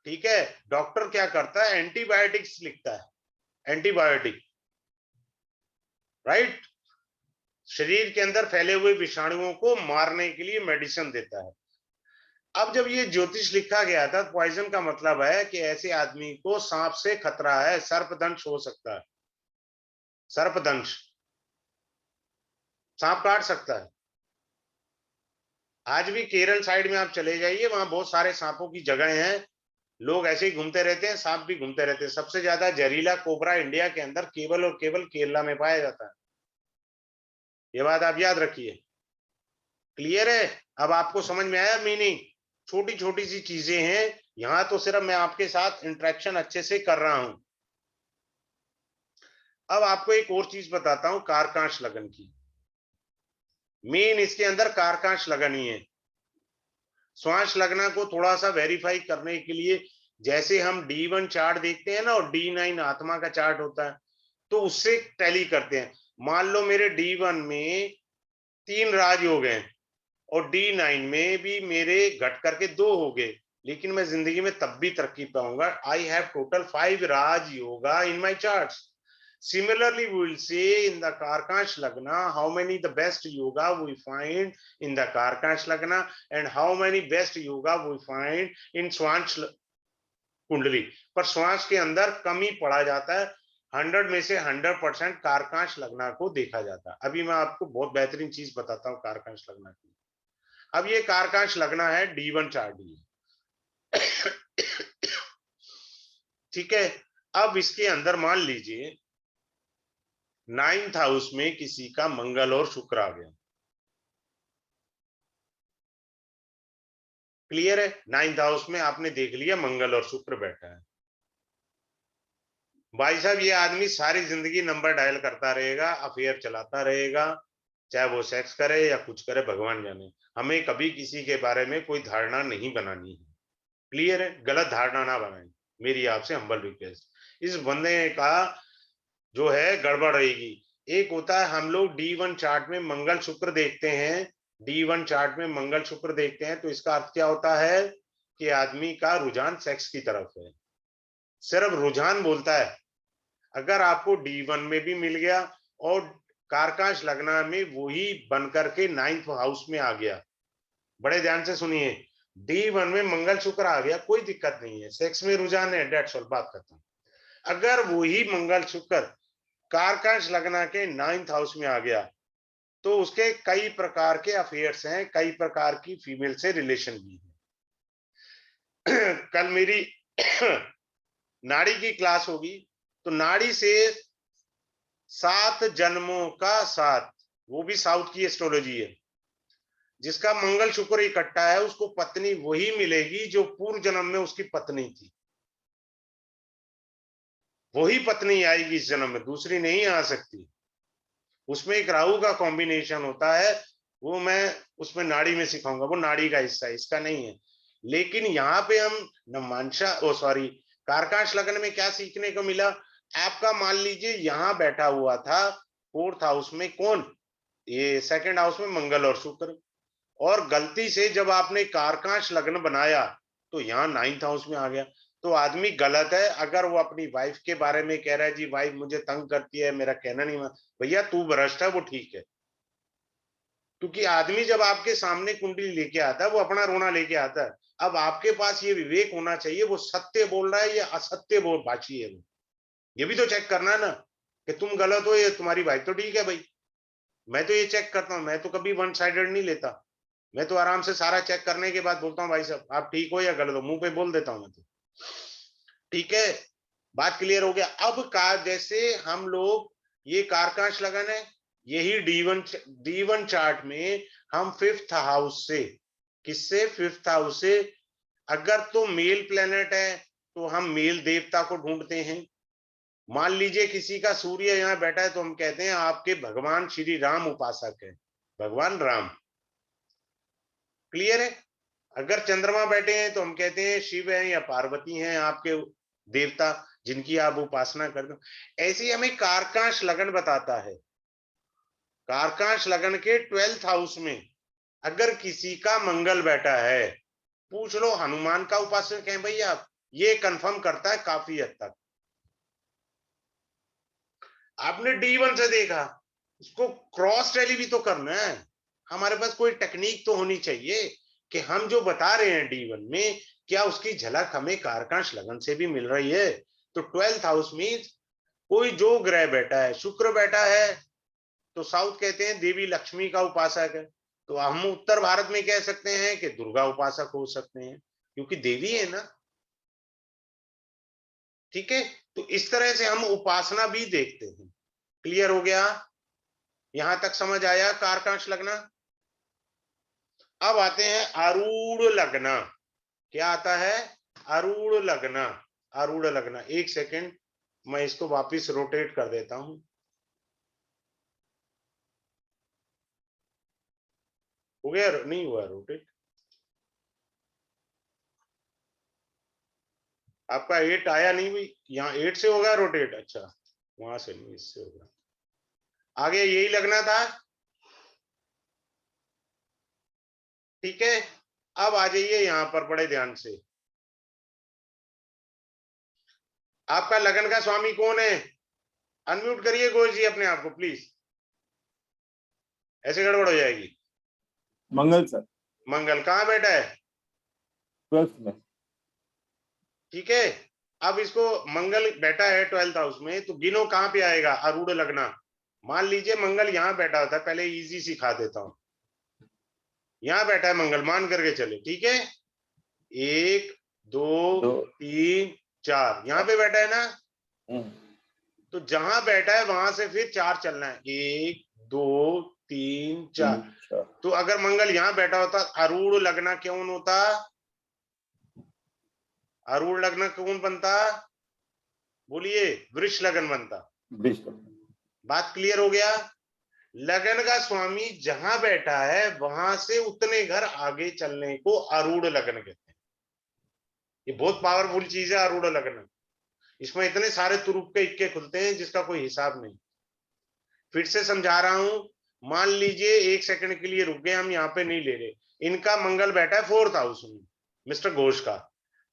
ठीक है। डॉक्टर क्या करता है? एंटीबायोटिक्स लिखता है, एंटीबायोटिक, राइट, शरीर के अंदर फैले हुए विषाणुओं को मारने के लिए मेडिसिन देता है। अब जब ये ज्योतिष लिखा गया था, पॉइजन का मतलब है कि ऐसे आदमी को सांप से खतरा है, सर्पदंश हो सकता है, सर्पदंश, सांप काट सकता है। आज भी केरल साइड में आप चले जाइए, वहां बहुत सारे सांपों की जगह हैं, लोग ऐसे ही घूमते रहते हैं, सांप भी घूमते रहते हैं। सबसे ज्यादा जहरीला कोबरा इंडिया के अंदर केवल और केवल केरला में पाया जाता है, ये बात आप याद रखिए। क्लियर है? अब आपको समझ में आया मीनिंग? छोटी छोटी सी चीजें हैं, यहां तो सिर्फ मैं आपके साथ इंटरेक्शन अच्छे से कर रहा हूं। अब आपको एक और चीज बताता हूं, कारकांश लगन की। मेन इसके अंदर कारकांश लगन ही है। श्वास लगना को थोड़ा सा वेरीफाई करने के लिए, जैसे हम D1 चार्ट देखते हैं ना, और D9 आत्मा का चार्ट होता है, तो उससे टैली करते हैं। मान लो मेरे D1 में 3 राजयोग हैं और D9 में भी मेरे घट करके 2 हो गए, लेकिन मैं जिंदगी में तब भी तरक्की पाऊंगा। I have total 5 Raj yoga in my charts. Similarly, we will say in the Karkash Lagna, how many the best yoga we find in the Karkash Lagna, and how many best yoga we find in Swansh कुंडली। पर श्वास के अंदर कमी पड़ा जाता है, 100 में से 100% कारकांश लगना को देखा जाता है। अभी मैं आपको बहुत बेहतरीन चीज बताता हूँ कारकांश लगना की। अब ये कारकांश लगना है D1 चार्ट डी, ठीक है। अब इसके अंदर मान लीजिए 9th हाउस में किसी का मंगल और शुक्र आ गया, क्लियर है? 9th हाउस में आपने देख लिया मंगल और शुक्र बैठा है। भाई साहब, ये आदमी सारी जिंदगी नंबर डायल करता रहेगा, अफेयर चलाता रहेगा, चाहे वो सेक्स करे या कुछ करे, भगवान जाने। हमें कभी किसी के बारे में कोई धारणा नहीं बनानी है, क्लियर है? गलत धारणा ना बनाए, मेरी आपसे हम्बल रिक्वेस्ट। इस बंदे का जो है गड़बड़ रहेगी। एक होता है हम लोग D1 चार्ट में मंगल शुक्र देखते हैं, D1 चार्ट में मंगल शुक्र देखते हैं, तो इसका अर्थ क्या होता है कि आदमी का रुझान सेक्स की तरफ है। सिर्फ रुझान बोलता है। अगर आपको D1 में भी मिल गया और कारकांश लगना में वही बनकर के 9th हाउस में आ गया, बड़े ध्यान से सुनिए, D1 में मंगल शुक्र आ गया, कोई दिक्कत नहीं है, सेक्स में रुझान है, डेट्स ऑल, बात खत्म। अगर वही मंगल शुक्र कारकांश लगना के 9th हाउस में आ गया, तो उसके कई प्रकार के अफेयर्स हैं, कई प्रकार की फीमेल से रिलेशन भी है। कल मेरी नाड़ी की क्लास होगी, तो नाड़ी से 7 जन्मों का साथ, वो भी साउथ की एस्ट्रोलॉजी है, जिसका मंगल शुक्र इकट्ठा है उसको पत्नी वही मिलेगी जो पूर्व जन्म में उसकी पत्नी थी, वही पत्नी आएगी इस जन्म में, दूसरी नहीं आ सकती। उसमें एक राहु का कॉम्बिनेशन होता है, वो मैं उसमें नाड़ी में सिखाऊंगा, वो नाड़ी का हिस्सा है, इसका नहीं है। लेकिन यहाँ पे हम नमांशा कारकांश लग्न में क्या सीखने को मिला, आपका मान लीजिए यहाँ बैठा हुआ था 4th हाउस में कौन, ये 2nd हाउस में मंगल और शुक्र, और गलती से जब आपने कारकांश लग्न बनाया तो यहाँ 9th हाउस में आ गया। तो आदमी गलत है अगर वो अपनी वाइफ के बारे में कह रहा है जी वाइफ मुझे तंग करती है, मेरा कहना नहीं मान, भैया तू भ्रष्ट है, वो ठीक है। क्योंकि आदमी जब आपके सामने कुंडली लेके आता है वो अपना रोना लेके आता है। अब आपके पास ये विवेक होना चाहिए वो सत्य बोल रहा है या असत्य बोल भाषी है, वो ये भी तो चेक करना है ना कि तुम गलत हो, ये तुम्हारी वाइफ तो ठीक है भाई। मैं तो ये चेक करता हूँ, मैं तो कभी वन साइडेड नहीं लेता, मैं तो आराम से सारा चेक करने के बाद बोलता हूँ भाई साहब आप ठीक हो या गलत हो, मुंह पे बोल देता हूँ मैं तो। ठीक है, बात क्लियर हो गया। अब का जैसे हम लोग ये कारकांश लगन है, यही D1 चार्ट में हम 5th हाउस से, किससे 5th हाउस से, अगर तो मेल प्लेनेट है तो हम मेल देवता को ढूंढते हैं। मान लीजिए किसी का सूर्य यहाँ बैठा है तो हम कहते हैं आपके भगवान श्री राम उपासक है, भगवान राम। क्लियर है? अगर चंद्रमा बैठे हैं तो हम कहते हैं शिव है या पार्वती हैं आपके देवता जिनकी आप उपासना करते हो। ऐसे ही हमें कारकांश लगन बताता है। कारकांश लगन के 12th हाउस में अगर किसी का मंगल बैठा है, पूछ लो हनुमान का उपासक है भैया आप, ये कंफर्म करता है काफी हद तक। आपने D1 से देखा, उसको क्रॉस टैली भी तो करना है। हमारे पास कोई टेक्निक तो होनी चाहिए कि हम जो बता रहे हैं D1 में क्या उसकी झलक हमें कारकांश लगन से भी मिल रही है। तो 12th हाउस में कोई जो ग्रह बैठा है, शुक्र बैठा है तो साउथ कहते हैं देवी लक्ष्मी का उपासक है, तो हम उत्तर भारत में कह सकते हैं कि दुर्गा उपासक हो सकते हैं क्योंकि देवी है ना। ठीक है, तो इस तरह से हम उपासना भी देखते हैं। क्लियर हो गया? यहां तक समझ आया कारकांश लगना? अब आते हैं आरूढ़ लगना। क्या आता है? आरूढ़ लगना। आरूढ़ लगना, एक सेकेंड मैं इसको वापस रोटेट कर देता हूं। हो गया? नहीं हुआ रोटेट? आपका 8 आया नहीं भाई, यहाँ 8 से होगा रोटेट? अच्छा, वहां से नहीं, इससे होगा। आगे यही लगना था। ठीक है, अब आ जाइए यहां पर बड़े ध्यान से। आपका लगन का स्वामी कौन है? अनम्यूट करिए घोष जी अपने आप को प्लीज, ऐसे गड़बड़ हो जाएगी। मंगल सर। मंगल कहाँ बैठा है? 12th में। ठीक है, अब इसको मंगल बैठा है 12th हाउस में, तो गिनो कहाँ पे आएगा आरूढ़ लगना। मान लीजिए मंगल यहाँ बैठा होता है, पहले इजी सिखा देता हूं। यहाँ बैठा है मंगल, मान करके चले, ठीक है, 1 2 दो। 3 4 यहाँ पे बैठा है ना। तो जहां बैठा है वहां से फिर 4 चलना है, 1 2 3 4। तो अगर मंगल यहाँ बैठा होता आरूढ़ लगना कौन होता? आरूढ़ लगना कौन बनता? बोलिए, वृष लगन बनता। वृष। बात क्लियर हो गया? लगन का स्वामी जहां बैठा है वहां से उतने घर आगे चलने को आरूढ़ लगन कहते हैं। ये बहुत पावरफुल चीज है आरूढ़ लगन। इसमें इतने सारे तुरुप के इक्के खुलते हैं जिसका कोई हिसाब नहीं। फिर से समझा रहा हूं, मान लीजिए एक सेकंड के लिए रुक गए, हम यहाँ पे नहीं ले रहे। इनका मंगल बैठा है 4th हाउस में, मिस्टर घोष का।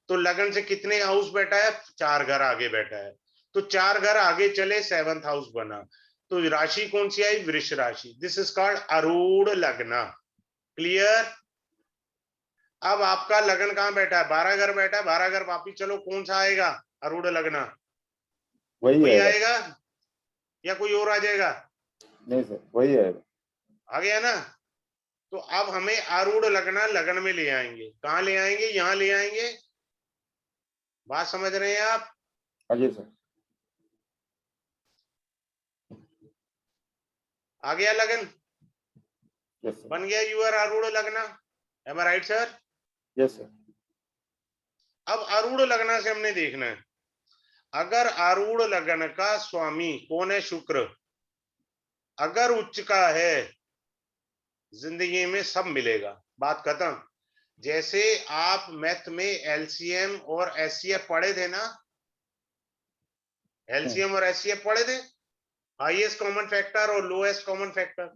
तो लगन से कितने हाउस बैठा है? 4 घर आगे बैठा है। तो 4 घर आगे चले 7th हाउस बना। तो राशि कौन सी आई? वृष राशि। दिस इज कॉल्ड आरूढ़ लगना। क्लियर? अब आपका लगन कहां बैठा है? 12 घर बैठा है, 12 घर वापिस चलो, कौन सा आएगा आरूढ़ लगना? वही आएगा या कोई और आ जाएगा? नहीं सर, वही आएगा। आ गया ना? तो अब हमें आरूढ़ लगना लगन में ले आएंगे। कहां ले आएंगे? यहां ले आएंगे। बात समझ रहे हैं आप? हाँ जी सर। आ गया लगन? Yes, sir. बन गया यूर आरूढ़ लग्न। M I right sir? Yes, sir. अब आरूढ़ लग्न से हमने देखना है, अगर आरूढ़ लग्न का स्वामी कौन है? शुक्र। अगर उच्च का है, जिंदगी में सब मिलेगा, बात खत्म। जैसे आप मैथ में एलसीएम और एचसीएफ पढ़े थे ना, एलसीएम और एचसीएफ पढ़े थे, हाईएस्ट कॉमन फैक्टर और लोएस्ट कॉमन फैक्टर।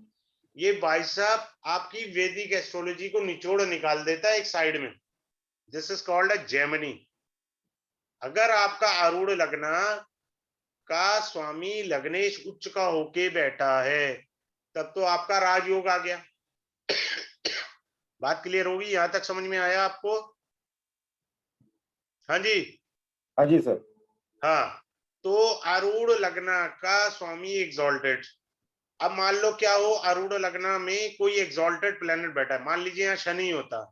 ये भाई साहब आपकी वैदिक एस्ट्रोलॉजी को निचोड़ निकाल देता है एक साइड में। This is called a Gemini. अगर आपका आरूढ़ लग्न का स्वामी लग्नेश उच्च का होके बैठा है, तब तो आपका राजयोग आ गया। बात क्लियर होगी? यहां तक समझ में आया आपको? हाँ जी, हाँ जी सर। हाँ। तो आरूढ़ लग्न का स्वामी एग्जॉल्टेड। अब मान लो क्या हो, आरूढ़ लग्न में कोई एग्जॉल्टेड प्लेनेट बैठा है, मान लीजिए यहाँ शनि होता,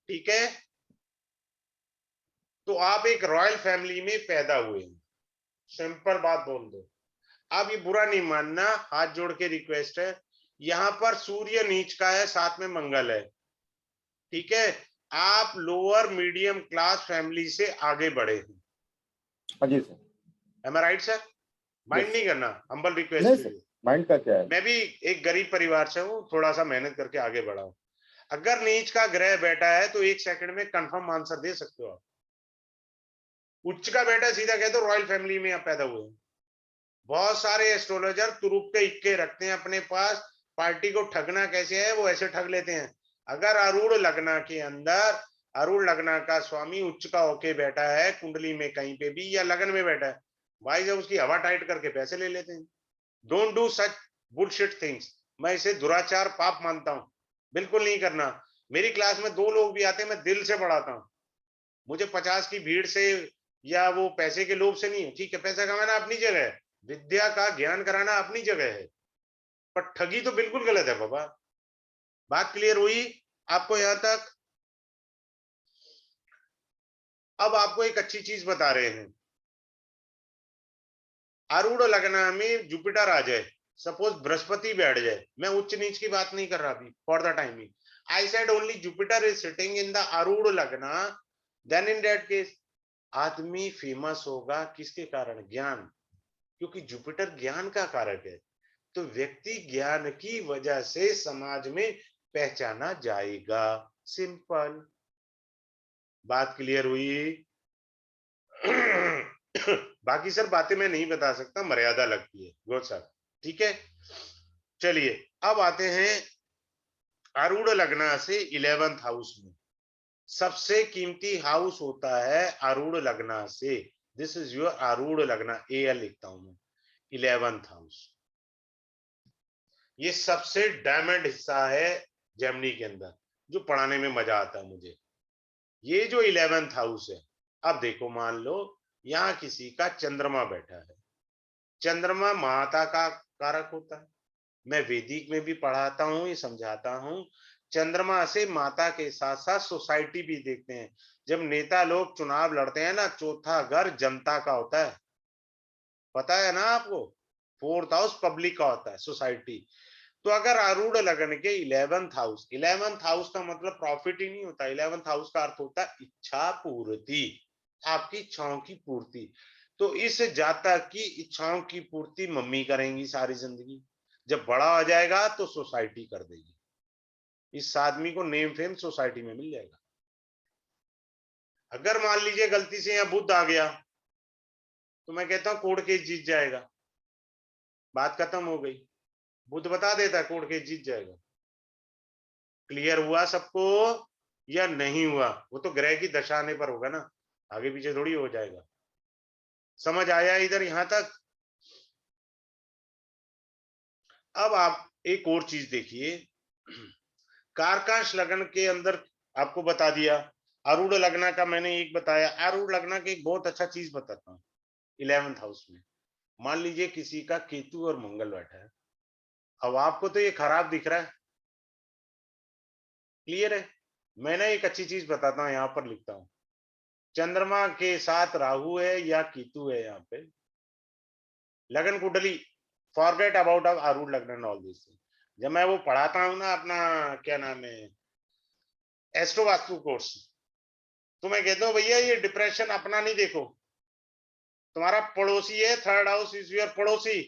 ठीक है, तो आप एक रॉयल फैमिली में पैदा हुए, सिंपल बात बोल दो। आप ये बुरा नहीं मानना, हाथ जोड़ के रिक्वेस्ट है, यहाँ पर सूर्य नीच का है, साथ में मंगल है, ठीक है। आप लोअर मीडियम क्लास फैमिली से आगे बढ़े हैं। हाँ जी sir. M I right sir? Mind Yes. नहीं करना, हम्बल नहीं रिक्वेस्ट। सर, माइंड का क्या है? मैं भी एक गरीब परिवार से हूँ, थोड़ा सा मेहनत करके आगे बढ़ा हूं। अगर नीच का ग्रह बैठा है तो एक सेकंड में कंफर्म आंसर दे सकते हो आप। उच्च का बेटा सीधा कहते हो रॉयल फैमिली में आप पैदा हुए हैं। बहुत सारे एस्ट्रोलॉजर तुरुप के इक्के रखते हैं अपने पास, पार्टी को ठगना कैसे है वो ऐसे ठग लेते हैं। अगर आरूढ़ लग्न के अंदर आरूढ़ लग्न का स्वामी उच्च का होके बैठा है कुंडली में कहीं पे भी, या लगन में बैठा है, भाई जब उसकी हवा टाइट करके पैसे ले लेते हैं। Don't do such bullshit things. मैं इसे दुराचार पाप मानता हूं, बिल्कुल नहीं करना। मेरी क्लास में 2 लोग भी आते हैं, मैं दिल से पढ़ाता हूं। मुझे 50 की भीड़ से या वो पैसे के लोभ से नहीं है, ठीक है, पैसा कमाना अपनी जगह है, विद्या का ज्ञान कराना अपनी जगह है, पर ठगी तो बिल्कुल गलत है बाबा। बात क्लियर हुई आपको यहां तक? अब आपको एक अच्छी चीज बता रहे हैं, आरूढ़ लग्न में जुपिटर आ जाए, सपोज बृहस्पति बैठ जाए, मैं उच्च नीच की बात नहीं कर रहा अभी for the timing, I said only Jupiter is sitting in the आरूढ़ लग्न, देन इन दैट केस आदमी फेमस होगा। किसके कारण? ज्ञान, क्योंकि जुपिटर ज्ञान का कारक है, तो व्यक्ति ज्ञान की वजह से समाज में पहचाना जाएगा। सिंपल। बात क्लियर हुई? बाकी सर बातें मैं नहीं बता सकता, मर्यादा लगती है गुड सर, ठीक है। चलिए अब आते हैं आरूढ़ लग्न से 11th हाउस में। सबसे कीमती हाउस होता है आरूढ़ लग्न से, दिस इज योर आरूढ़ लग्न, एल लिखता हूं मैं, 11th हाउस। ये सबसे डायमंड हिस्सा है जेमिनी के अंदर, जो पढ़ाने में मजा आता है मुझे। ये जो 11th हाउस है, अब देखो मान लो यहाँ किसी का चंद्रमा बैठा है, चंद्रमा माता का कारक होता है, मैं वैदिक में भी पढ़ाता हूँ, ये समझाता हूँ। चंद्रमा से माता के साथ साथ सोसाइटी भी देखते हैं। जब नेता लोग चुनाव लड़ते हैं ना, चौथा घर जनता का होता है, पता है ना आपको। 4th हाउस पब्लिक का होता है, सोसाइटी। तो अगर आरूढ़ लग्न के 11th हाउस, 11th हाउस का मतलब प्रॉफिट ही नहीं होता, 11th हाउस का अर्थ होता है इच्छा पूर्ति, आपकी इच्छाओं की पूर्ति। तो इस जातक की इच्छाओं की पूर्ति मम्मी करेंगी सारी जिंदगी, जब बड़ा हो जाएगा तो सोसाइटी कर देगी। इस आदमी को नेम फेम सोसाइटी में मिल जाएगा। अगर मान लीजिए गलती से यहाँ बुध आ गया, तो मैं कहता हूं कोर्ट केस जीत जाएगा, बात खत्म हो गई। बुध बता देता है कोर्ट केस जीत जाएगा। क्लियर हुआ सबको या नहीं हुआ? वो तो ग्रह की दशा आने पर होगा ना, आगे पीछे थोड़ी हो जाएगा। समझ आया इधर यहां तक? अब आप एक और चीज देखिए, कारकाश लग्न के अंदर आपको बता दिया, आरूढ़ लग्न का मैंने एक बताया। आरूढ़ लग्न के एक बहुत अच्छा चीज बताता हूँ, 11th हाउस में मान लीजिए किसी का केतु और मंगल बैठा है। अब आपको तो ये खराब दिख रहा है, क्लियर है? मैंने एक अच्छी चीज बताता हूँ, यहाँ पर लिखता हूँ, चंद्रमा के साथ राहु है या केतु है, यहाँ पे लगन कुंडली, फॉरगेट अबाउट आरूढ़ लग्न ऑल दिस। जब मैं वो पढ़ाता हूँ ना अपना क्या नाम है एस्ट्रो वास्तु कोर्स, तो मैं कहता हूँ भैया ये डिप्रेशन अपना नहीं देखो, तुम्हारा पड़ोसी है, थर्ड हाउस इज योर पड़ोसी।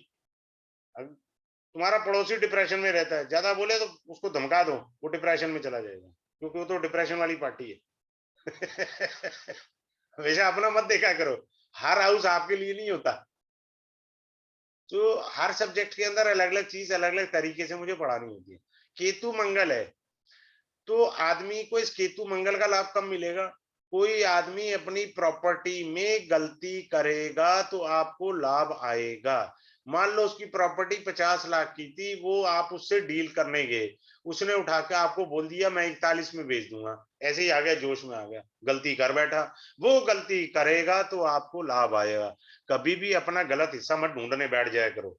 तुम्हारा पड़ोसी डिप्रेशन में रहता है, ज्यादा बोले तो उसको धमका दो, वो डिप्रेशन में चला जाएगा, क्योंकि वो तो डिप्रेशन वाली पार्टी है। हमेशा अपना मत देखा करो, हर हाउस आपके लिए नहीं होता। तो हर सब्जेक्ट के अंदर अलग अलग चीज अलग अलग तरीके से मुझे पढ़ानी होती है। केतु मंगल है, तो आदमी को इस केतु मंगल का लाभ कब मिलेगा? कोई आदमी अपनी प्रॉपर्टी में गलती करेगा तो आपको लाभ आएगा। मान लो उसकी प्रॉपर्टी 50 लाख की थी, वो आप उससे डील करने गए, उसने उठा के आपको बोल दिया मैं 41 में बेच दूंगा, ऐसे ही आ गया, जोश में आ गया, गलती कर बैठा। वो गलती करेगा तो आपको लाभ आएगा। कभी भी अपना गलत हिस्सा मत ढूंढने बैठ जाया करो।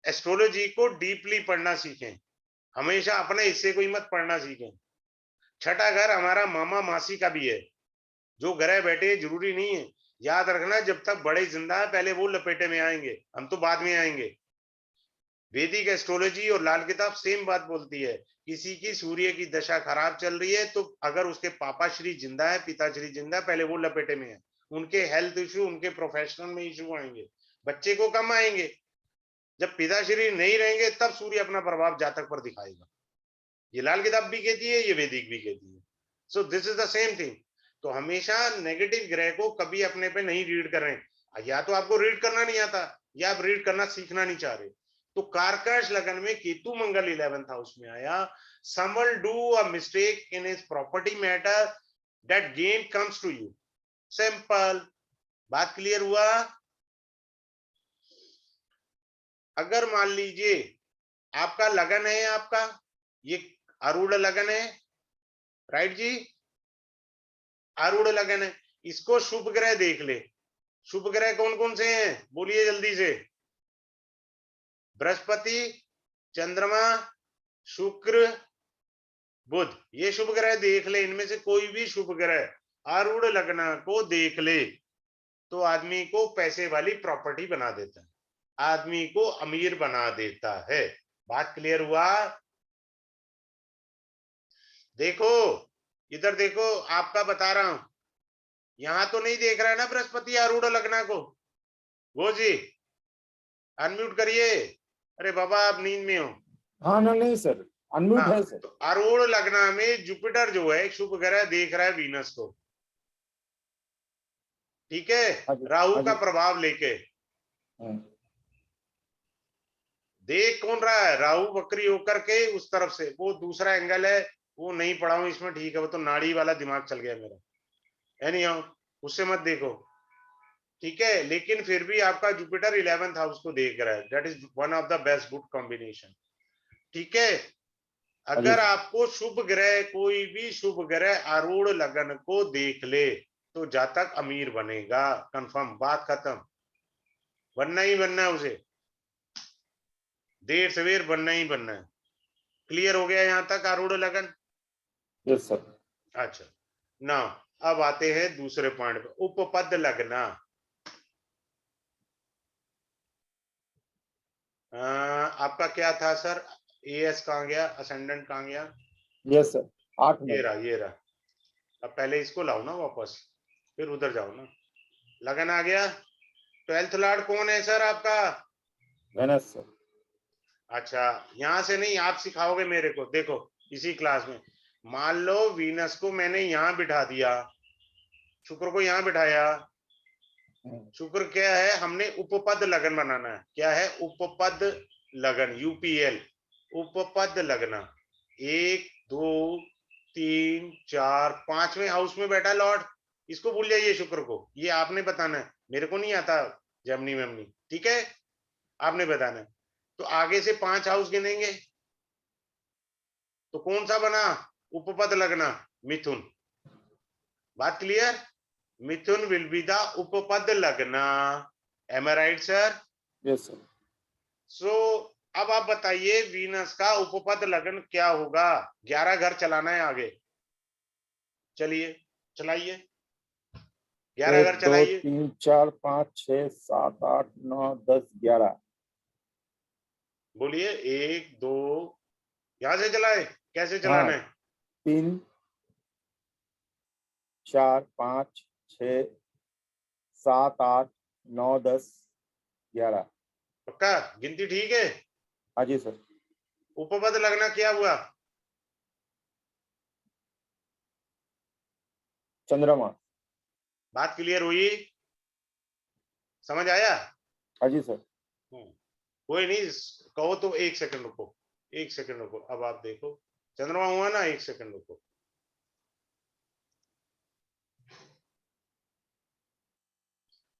एस्ट्रोलॉजी को डीपली पढ़ना सीखें, हमेशा अपने हिस्से को ही मत पढ़ना सीखें। छठा घर हमारा मामा मासी का भी है, जो ग्रह बैठे जरूरी नहीं है। याद रखना, जब तक बड़े जिंदा है पहले वो लपेटे में आएंगे, हम तो बाद में आएंगे। वैदिक एस्ट्रोलॉजी और लाल किताब सेम बात बोलती है। किसी की सूर्य की दशा खराब चल रही है तो अगर उसके पापा श्री जिंदा है, पिताश्री जिंदा है, पहले वो लपेटे में है। उनके हेल्थ इशू, उनके प्रोफेशनल में इशू आएंगे, बच्चे को कम आएंगे। जब पिताश्री नहीं रहेंगे तब सूर्य अपना प्रभाव जातक पर दिखाएगा। ये लाल किताब भी कहती है, ये वैदिक भी कहती है। So this is the same thing. तो हमेशा नेगेटिव ग्रह को कभी अपने पे नहीं रीड कर रहे हैं। या तो आपको रीड करना नहीं आता, या आप रीड करना सीखना नहीं चाह रहे। तो कर्कश लगन में केतु मंगल 11th हाउस में आया। Some will do a mistake in his property matter, that gain comes to you. Simple बात, क्लियर हुआ? अगर मान लीजिए आपका लगन है, आपका ये आरूढ़ लगन है, राइट जी, आरूढ़ लगन है, इसको शुभ ग्रह देख ले। शुभ ग्रह कौन कौन से हैं, बोलिए जल्दी से? बृहस्पति, चंद्रमा, शुक्र, बुध, ये शुभ ग्रह देख ले। इनमें से कोई भी शुभ ग्रह आरूढ़ लग्न को देख ले तो आदमी को पैसे वाली प्रॉपर्टी बना देता है, आदमी को अमीर बना देता है। बात क्लियर हुआ? देखो इधर देखो, आपका बता रहा हूं, यहां तो नहीं देख रहा है ना बृहस्पति आरूढ़ लग्न को? वो जी अनम्यूट करिए। अरे बाबा आप नींद में हो। हाँ ना, नहीं सर, अनम्यूट हाँ, है सर। तो आरूढ़ लग्न में जुपिटर जो है शुभ ग्रह देख रहा है वीनस को, ठीक है, हाँ जी, राहु हाँ का जी। प्रभाव लेके। हाँ, देख कौन रहा है? राहु वक्री होकर के उस तरफ से, वो दूसरा एंगल है, वो नहीं पढ़ा हूं इसमें, ठीक है, वो तो नाड़ी वाला दिमाग चल गया मेरा। एनी हाउ, उससे मत देखो, ठीक है। लेकिन फिर भी आपका जुपिटर 11th हाउस को देख रहा है, that is one of the best good combination, ठीक है। हाँ जी अगर सर। आपको शुभ ग्रह, कोई भी शुभ ग्रह आरूढ़ लगन को देख ले तो जातक अमीर बनेगा, कंफर्म, बात खत्म। बनना ही बनना है उसे, देर सवेर बनना ही बनना है। क्लियर हो गया यहां तक आरूढ़ लगन? Yes sir. अच्छा, ना अब आते हैं दूसरे पॉइंट पे, उपपद लगना। आपका क्या था सर? एएस कहाँ गया, असेंडेंट कहाँ गया? यस सर, 8 में। ये रहा, ये रहा। अब पहले इसको लाओ ना वापस, फिर उधर जाओ ना। लगन आ गया। 12th लॉर्ड कौन है सर आपका? Venus sir. अच्छा, यहां से नहीं, आप सिखाओगे मेरे को। देखो इसी क्लास में मान लो वीनस को मैंने यहां बिठा दिया, शुक्र को यहां बिठाया। शुक्र क्या है, हमने उपपद लगन बनाना है। क्या है? उपपद लगन, यूपीएल, उपपद लगना। 1 2 3 4 5वें हाउस में बैठा लॉर्ड, इसको भूल जाइए शुक्र को, ये आपने बताना है, मेरे को नहीं आता जमनी मेमनी, ठीक है, आपने बताना है। तो आगे से 5 हाउस गिनेंगे, तो कौन सा बना? उपपद लगना, मिथुन। बात clear? Mithun will be the upapada lagna. Am I right sir? Yes sir. So अब आप बताइए वीनस का उपपद लगन क्या होगा? 11 घर चलाना है आगे, चलिए चलाइए, 11 1 घर 2 चलाइए। 3 4 5 6 7 8 9 10 11। बोलिए, 1 2, यहां से चलाए, कैसे चलाना है? 3 4 5 6 7 8 9 10 11। पक्का? गिनती ठीक है? हाँ जी सर। उपपद लगना क्या हुआ? चंद्रमा। बात क्लियर हुई? समझ आया? हाँ जी सर। कोई नहीं, कहो तो 1 सेकंड रुको, 1 सेकंड रुको। अब आप देखो, चंद्रमा हुआ ना, 1 सेकंड रुको।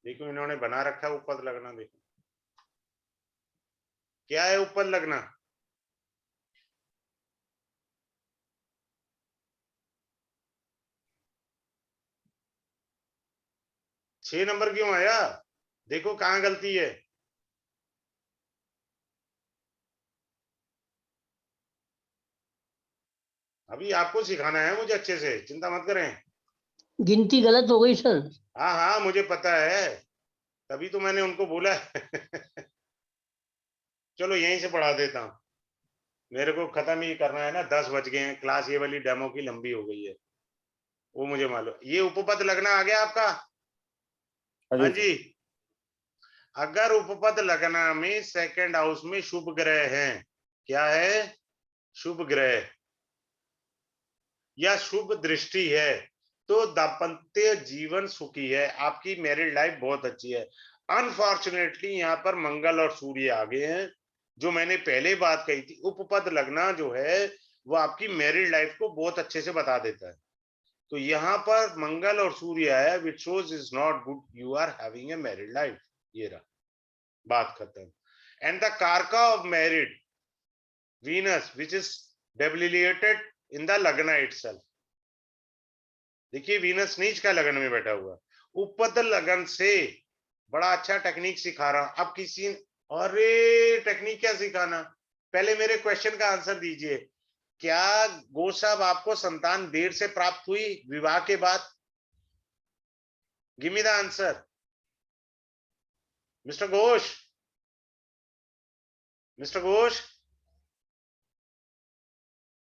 देखो इन्होंने बना रखा है उपपद लगना, देखो क्या है उपपद लगना। छह नंबर क्यों आया? देखो कहां गलती है। अभी आपको सिखाना है मुझे अच्छे से, चिंता मत करें। गिनती गलत हो गई सर। हाँ हाँ मुझे पता है, तभी तो मैंने उनको बोला चलो यहीं से पढ़ा देता हूँ, मेरे को खत्म ही करना है ना, 10 बज गए हैं, क्लास ये वाली डेमो की लंबी हो गई है, वो मुझे मालूम। ये उपपद लगना आ गया आपका? हाँ जी। अगर उपपद लगना में सेकंड हाउस में शुभ ग्रह हैं, क्या है? शुभ ग्रह या शुभ दृष्टि है, तो दाम्पत्य जीवन सुखी है, आपकी मैरिड लाइफ बहुत अच्छी है। अनफॉर्चुनेटली यहाँ पर मंगल और सूर्य आ गए हैं, जो मैंने पहले बात कही थी, उपपद लगना जो है वो आपकी मैरिड लाइफ को बहुत अच्छे से बता देता है। तो यहाँ पर मंगल और सूर्य है, which shows is not good, you are having a married life. ये रहा, बात खत्म। And the karaka of married Venus which is debilitated in the lagna itself. देखिए वीनस नीच का लगन में बैठा हुआ, उपपद लगन से बड़ा अच्छा टेक्निक सिखा रहा हूं। अब किसी, अरे टेक्निक क्या सिखाना, पहले मेरे क्वेश्चन का आंसर दीजिए। क्या घोष साहब आपको संतान देर से प्राप्त हुई विवाह के बाद? Give me the answer mister Ghosh, mister Ghosh.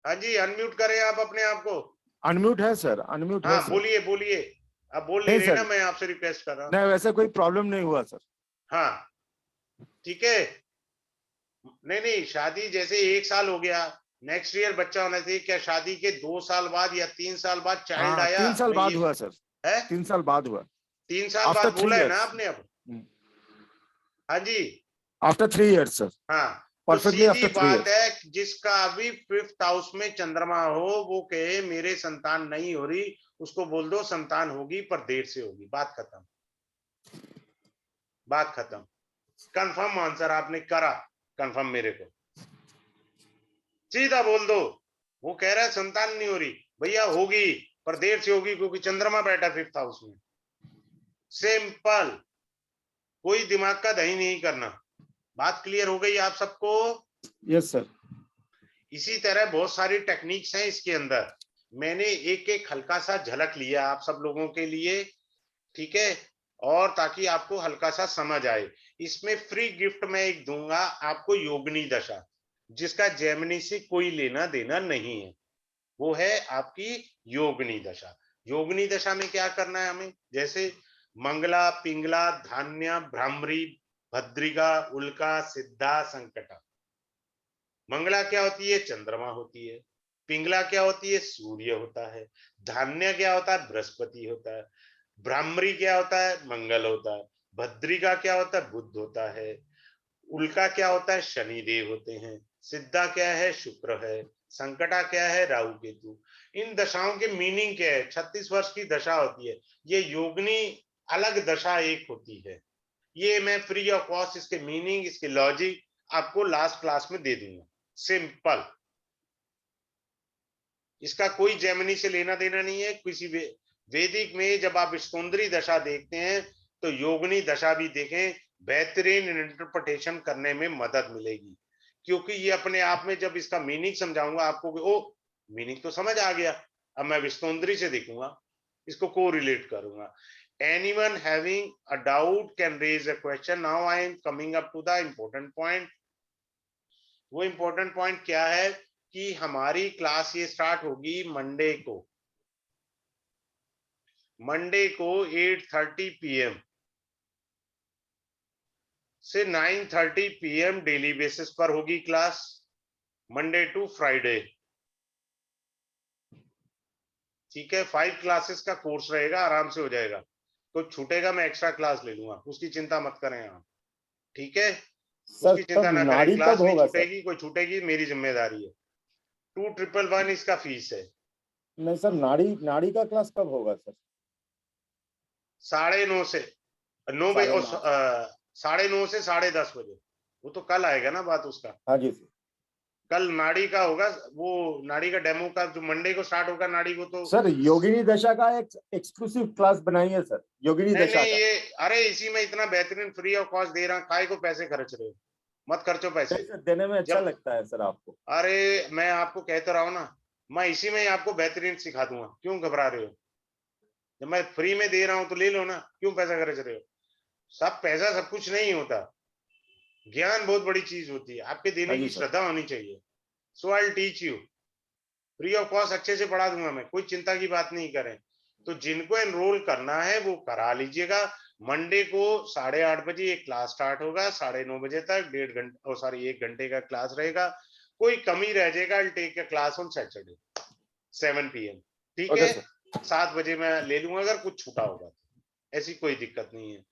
हाँ जी, अनम्यूट करें आप अपने आप को। अनम्यूट है सर, अनम्यूट है हाँ सर। बोलिए बोलिए, अब बोल नहीं नहीं रहे ना, सर, मैं आपसे रिक्वेस्ट कर रहा हूँ। नहीं वैसे कोई प्रॉब्लम नहीं हुआ सर। हाँ ठीक है। नहीं नहीं, शादी जैसे 1 साल हो गया, नेक्स्ट ईयर बच्चा होना चाहिए, क्या शादी के 2 साल बाद या 3 साल बाद चाइल्ड हाँ, आया? 3 साल मैं बाद ये हुआ सर। है, 3 साल बाद हुआ। 3 साल आफ्टर बाद 3 बोला है ना years। आपने अब? हाँ जी। After 3 years sir. हाँ तो परफेक्टली सीधी आफ्टर 3 बात years। है, जिसका अभी 5th हाउस में चंद्रमा हो, वो कहे मेरे संतान नहीं हो रही, उसको बोल दो संतान होगी पर देर से होगी, बात खत्म, बात खत्म। कंफर्म आंसर आपने करा, कंफर्म मेरे को सीधा बोल दो। वो कह रहा है संतान नहीं हो रही, भैया होगी पर देर से होगी, क्योंकि चंद्रमा बैठा 5th हाउस में। सिंपल, कोई दिमाग का दही नहीं करना। बात क्लियर हो गई आप सबको? Yes sir. इसी तरह बहुत सारी टेक्निक्स हैं इसके अंदर, मैंने एक एक हल्का सा झलक लिया आप सब लोगों के लिए, ठीक है, और ताकि आपको हल्का सा समझ आए। इसमें फ्री गिफ्ट मैं एक दूंगा आपको, योगिनी दशा, जिसका जेमिनी से कोई लेना देना नहीं है, वो है आपकी योगिनी दशा। योगिनी दशा में क्या करना है हमें, जैसे मंगला, पिंगला, धान्य, भ्रामरी, भद्रिका, उल्का, सिद्धा, संकटा। मंगला क्या होती है? चंद्रमा होती है। पिंगला क्या होती है? सूर्य होता है। धान्य क्या होता है? बृहस्पति होता है। भ्रामरी क्या होता है? मंगल होता है। भद्रिका क्या होता है? बुध होता है। उल्का क्या होता है? शनिदेव होते हैं। सिद्धा क्या है? शुक्र है। संकटा क्या है? राहु केतु। इन दशाओं के मीनिंग क्या है? 36 वर्ष की दशा होती है, ये योगिनी अलग दशा एक होती है। ये मैं फ्री ऑफ कॉस्ट इसके मीनिंग, इसके लॉजिक आपको लास्ट क्लास में दे दूंगा। सिंपल, इसका कोई जेमिनी से लेना देना नहीं है। किसी वैदिक में जब आप स्तोंद्री दशा देखते हैं तो योगिनी दशा भी देखें, बेहतरीन इंटरप्रिटेशन करने में मदद मिलेगी, क्योंकि ये अपने आप में जब इसका मीनिंग समझाऊंगा आपको कि ओ मीनिंग तो समझ आ गया, अब मैं स्तोंद्री से देखूंगा, इसको को रिलेट करूंगा। Anyone having a doubt can raise a question. Now I am coming up to the important point. वो इम्पोर्टेंट पॉइंट क्या है कि हमारी क्लास ये स्टार्ट होगी मंडे को 8:30 PM से 9:30 PM डेली बेसिस पर होगी क्लास, मंडे टू फ्राइडे। ठीक है, 5 क्लासेस का कोर्स रहेगा, आराम से हो जाएगा। तो छूटेगा मैं एक्स्ट्रा क्लास ले लूंगा, उसकी चिंता मत करें आप। ठीक है, सर उसकी चिंता तब ना करें, नाड़ी क्लास कब नहीं होगा सर? छूटेगी, कोई छूटेगी मेरी जिम्मेदारी है। 2,111 इसका फीस है। नहीं सर, नाड़ी नाड़ी का क्लास कब होगा सर? 9:30 से 9 बजे 9:30 9:30 से 10:30 बजे। वो तो कल आएगा ना बात उसका। हाँ जी सर। कल नाड़ी का होगा, वो नाड़ी का डेमो का जो मंडे को स्टार्ट होगा नाड़ी को। तो सर योगिनी दशा का एक एक्सक्लूसिव क्लास बनाइए सर, योगिनी नहीं दशा नहीं, का। ये अरे इसी में इतना बेहतरीन फ्री ऑफ कॉस्ट दे रहा, काय को पैसे खर्च रहे हो, मत खर्चो पैसे। सर देने में अच्छा जब लगता है सर आपको। अरे मैं आपको कहता रहा हूं ना, मैं इसी में ही आपको बेहतरीन सिखा दूंगा, क्यों घबरा रहे हो? जब मैं फ्री में दे रहा हूं तो ले लो ना, क्यों पैसा खर्च रहे हो? सब पैसा सब कुछ नहीं होता, ज्ञान बहुत बड़ी चीज होती है, आपके हाँ देने जी की सर। श्रद्धा होनी चाहिए। So I teach you free of cost, अच्छे से पढ़ा दूंगा मैं, कोई चिंता की बात नहीं करें। तो जिनको एनरोल करना है वो करा लीजिएगा। मंडे को 8:30 बजे एक क्लास स्टार्ट होगा, 9:30 बजे तक 1 घंटे का क्लास रहेगा। कोई कमी रह जाएगा, I'll take a class on Saturday 7 PM। ठीक ओके है, सर। 7 बजे मैं ले लूंगा अगर कुछ छूटा होगा तो। ऐसी कोई दिक्कत नहीं है।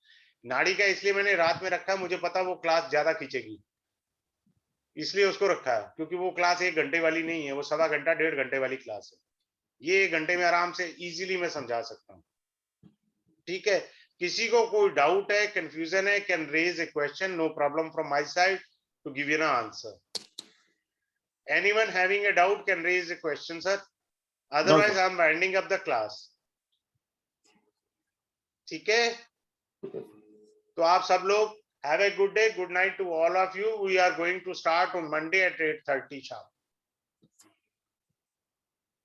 नाड़ी का इसलिए मैंने रात में रखा, मुझे पता वो क्लास ज्यादा खींचेगी, इसलिए उसको रखा है, क्योंकि वो क्लास 1 घंटे वाली नहीं है, वो 1.25 घंटा 1.5 घंटे वाली क्लास है। ये 1 घंटे में आराम से इजीली मैं समझा सकता हूँ। ठीक है, किसी को कोई डाउट है, कंफ्यूजन है, can raise a question, no problem from my side to give you an answer. Anyone having a doubt can raise a question sir, otherwise I am winding up the class. ठीक है, तो आप सब लोग have a good day, good night to all of you. We are going to start on Monday at 8:30 sharp.